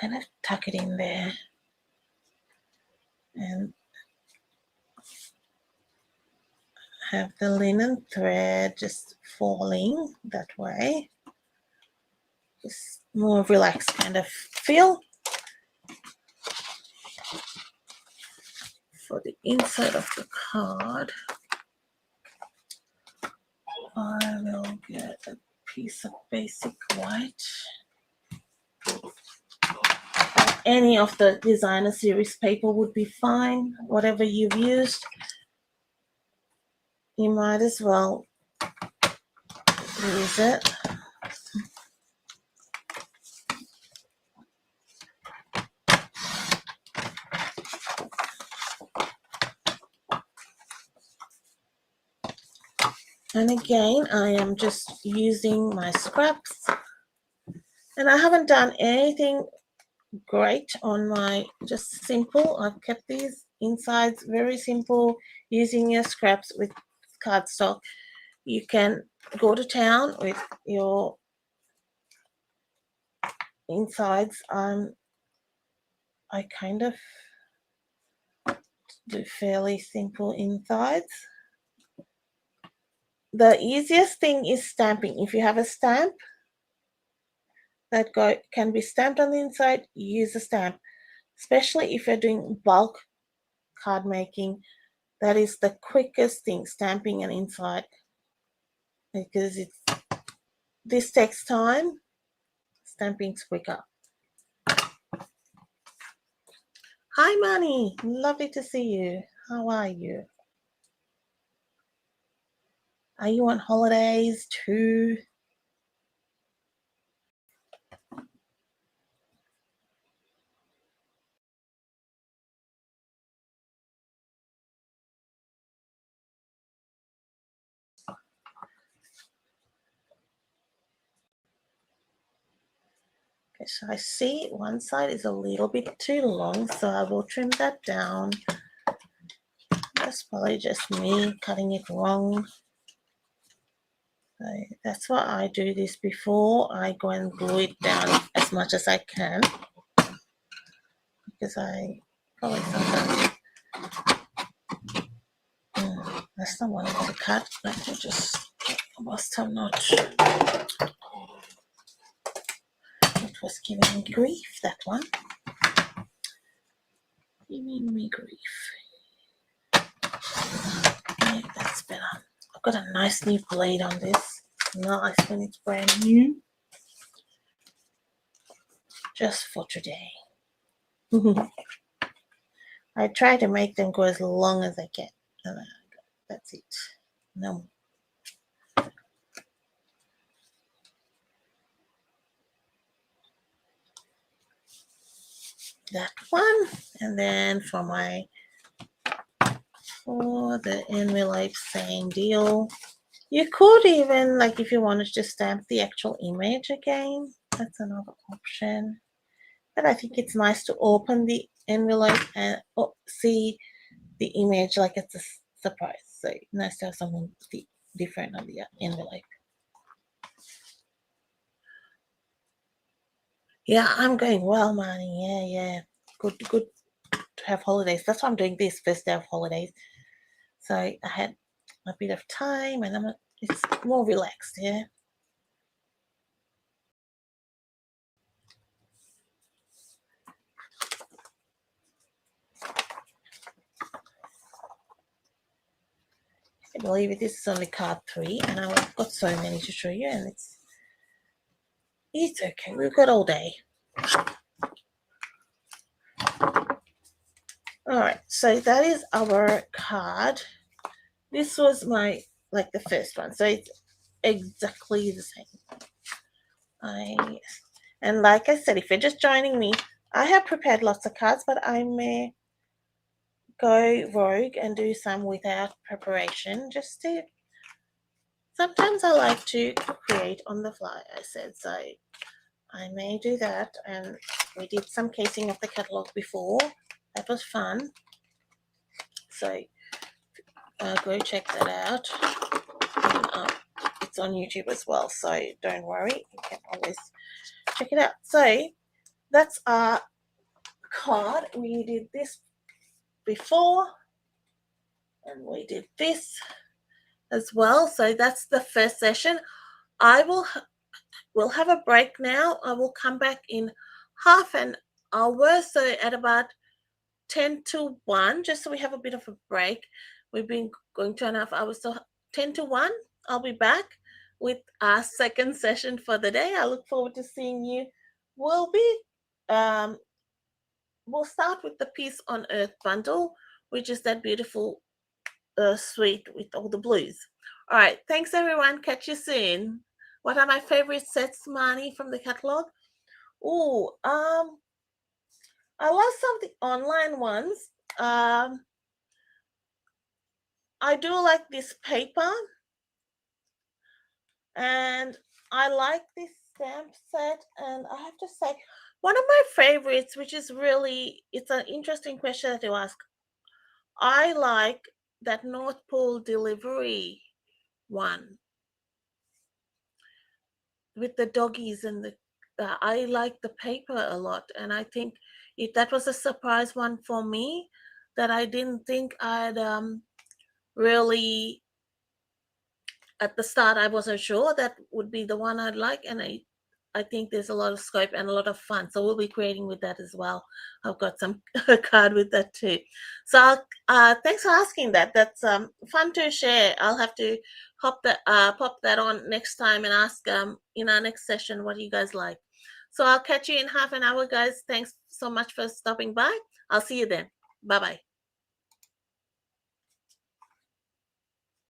kind of tuck it in there and have the linen thread just falling that way. Just more relaxed kind of feel. For the inside of the card, I will get a piece of basic white. Any of the designer series paper would be fine. Whatever you've used, you might as well use it. And again, I am just using my scraps, and I haven't done anything great on my, just simple. I've kept these insides very simple using your scraps with cardstock. You can go to town with your insides. I kind of do fairly simple insides. The easiest thing is stamping. If you have a stamp that can be stamped on the inside, use a stamp. Especially if you're doing bulk card making, that is the quickest thing, stamping an inside, because this takes time. Stamping's quicker. Hi, Manny. Lovely to see you. How are you? Are you on holidays too? Okay, so I see one side is a little bit too long, so I will trim that down. That's probably just me cutting it wrong. So that's why I do this before I go and glue it down as much as I can, because I probably sometimes that's not what I want to cut. Let me just, I must have not. It was giving me grief, that one. Giving me grief. Yeah, that's better. I've got a nice new blade on this. Nice when it's brand new. Just for today. I try to make them go as long as I can. That's it. No. That one. And then for the envelope, same deal. You could even, like, if you wanted to stamp the actual image again, that's another option. But I think it's nice to open the envelope and see the image like it's a surprise. So nice to have something different on the envelope. Yeah, I'm going well, Marnie. Yeah. Good to have holidays. That's why I'm doing this first day of holidays. So I had a bit of time and it's more relaxed, yeah. I believe it. This is only card 3, and I've got so many to show you, and it's okay. We've got all day. All right, so that is our card. This was the first one, so it's exactly the same. And like I said, if you're just joining me, I have prepared lots of cards, but I may go rogue and do some without preparation, just to. Sometimes I like to create on the fly, I said, so I may do that. And we did some casing of the catalogue before. That was fun. So go check that out. And, it's on YouTube as well, so don't worry. You can always check it out. So that's our card. We did this before, and we did this as well. So that's the first session. We'll have a break now. I will come back in half an hour, so at about 10 to 1, just so we have a bit of a break. We've been going 2.5 hours, so 10 to 1, I'll be back with our second session for the day. I look forward to seeing you. Um, we'll start with the Peace on Earth bundle, which is that beautiful suite with all the blues. All right, thanks everyone. Catch you soon. What are my favorite sets, Marnie, from the catalog? Oh, I love some of the online ones. Um, I do like this paper, and I like this stamp set. And I have to say, one of my favorites, which is really, it's an interesting question to ask. I like that North Pole delivery one with the doggies and the. I like the paper a lot, and I think that was a surprise one for me that I didn't think I'd really at the start. I wasn't sure that would be the one I'd like, and I think there's a lot of scope and a lot of fun. So we'll be creating with that as well. I've got some card with that too. So thanks for asking that. That's fun to share. I'll have to pop that on next time and ask in our next session what you guys like. So I'll catch you in half an hour, guys. Thanks so much for stopping by. I'll see you then. Bye bye.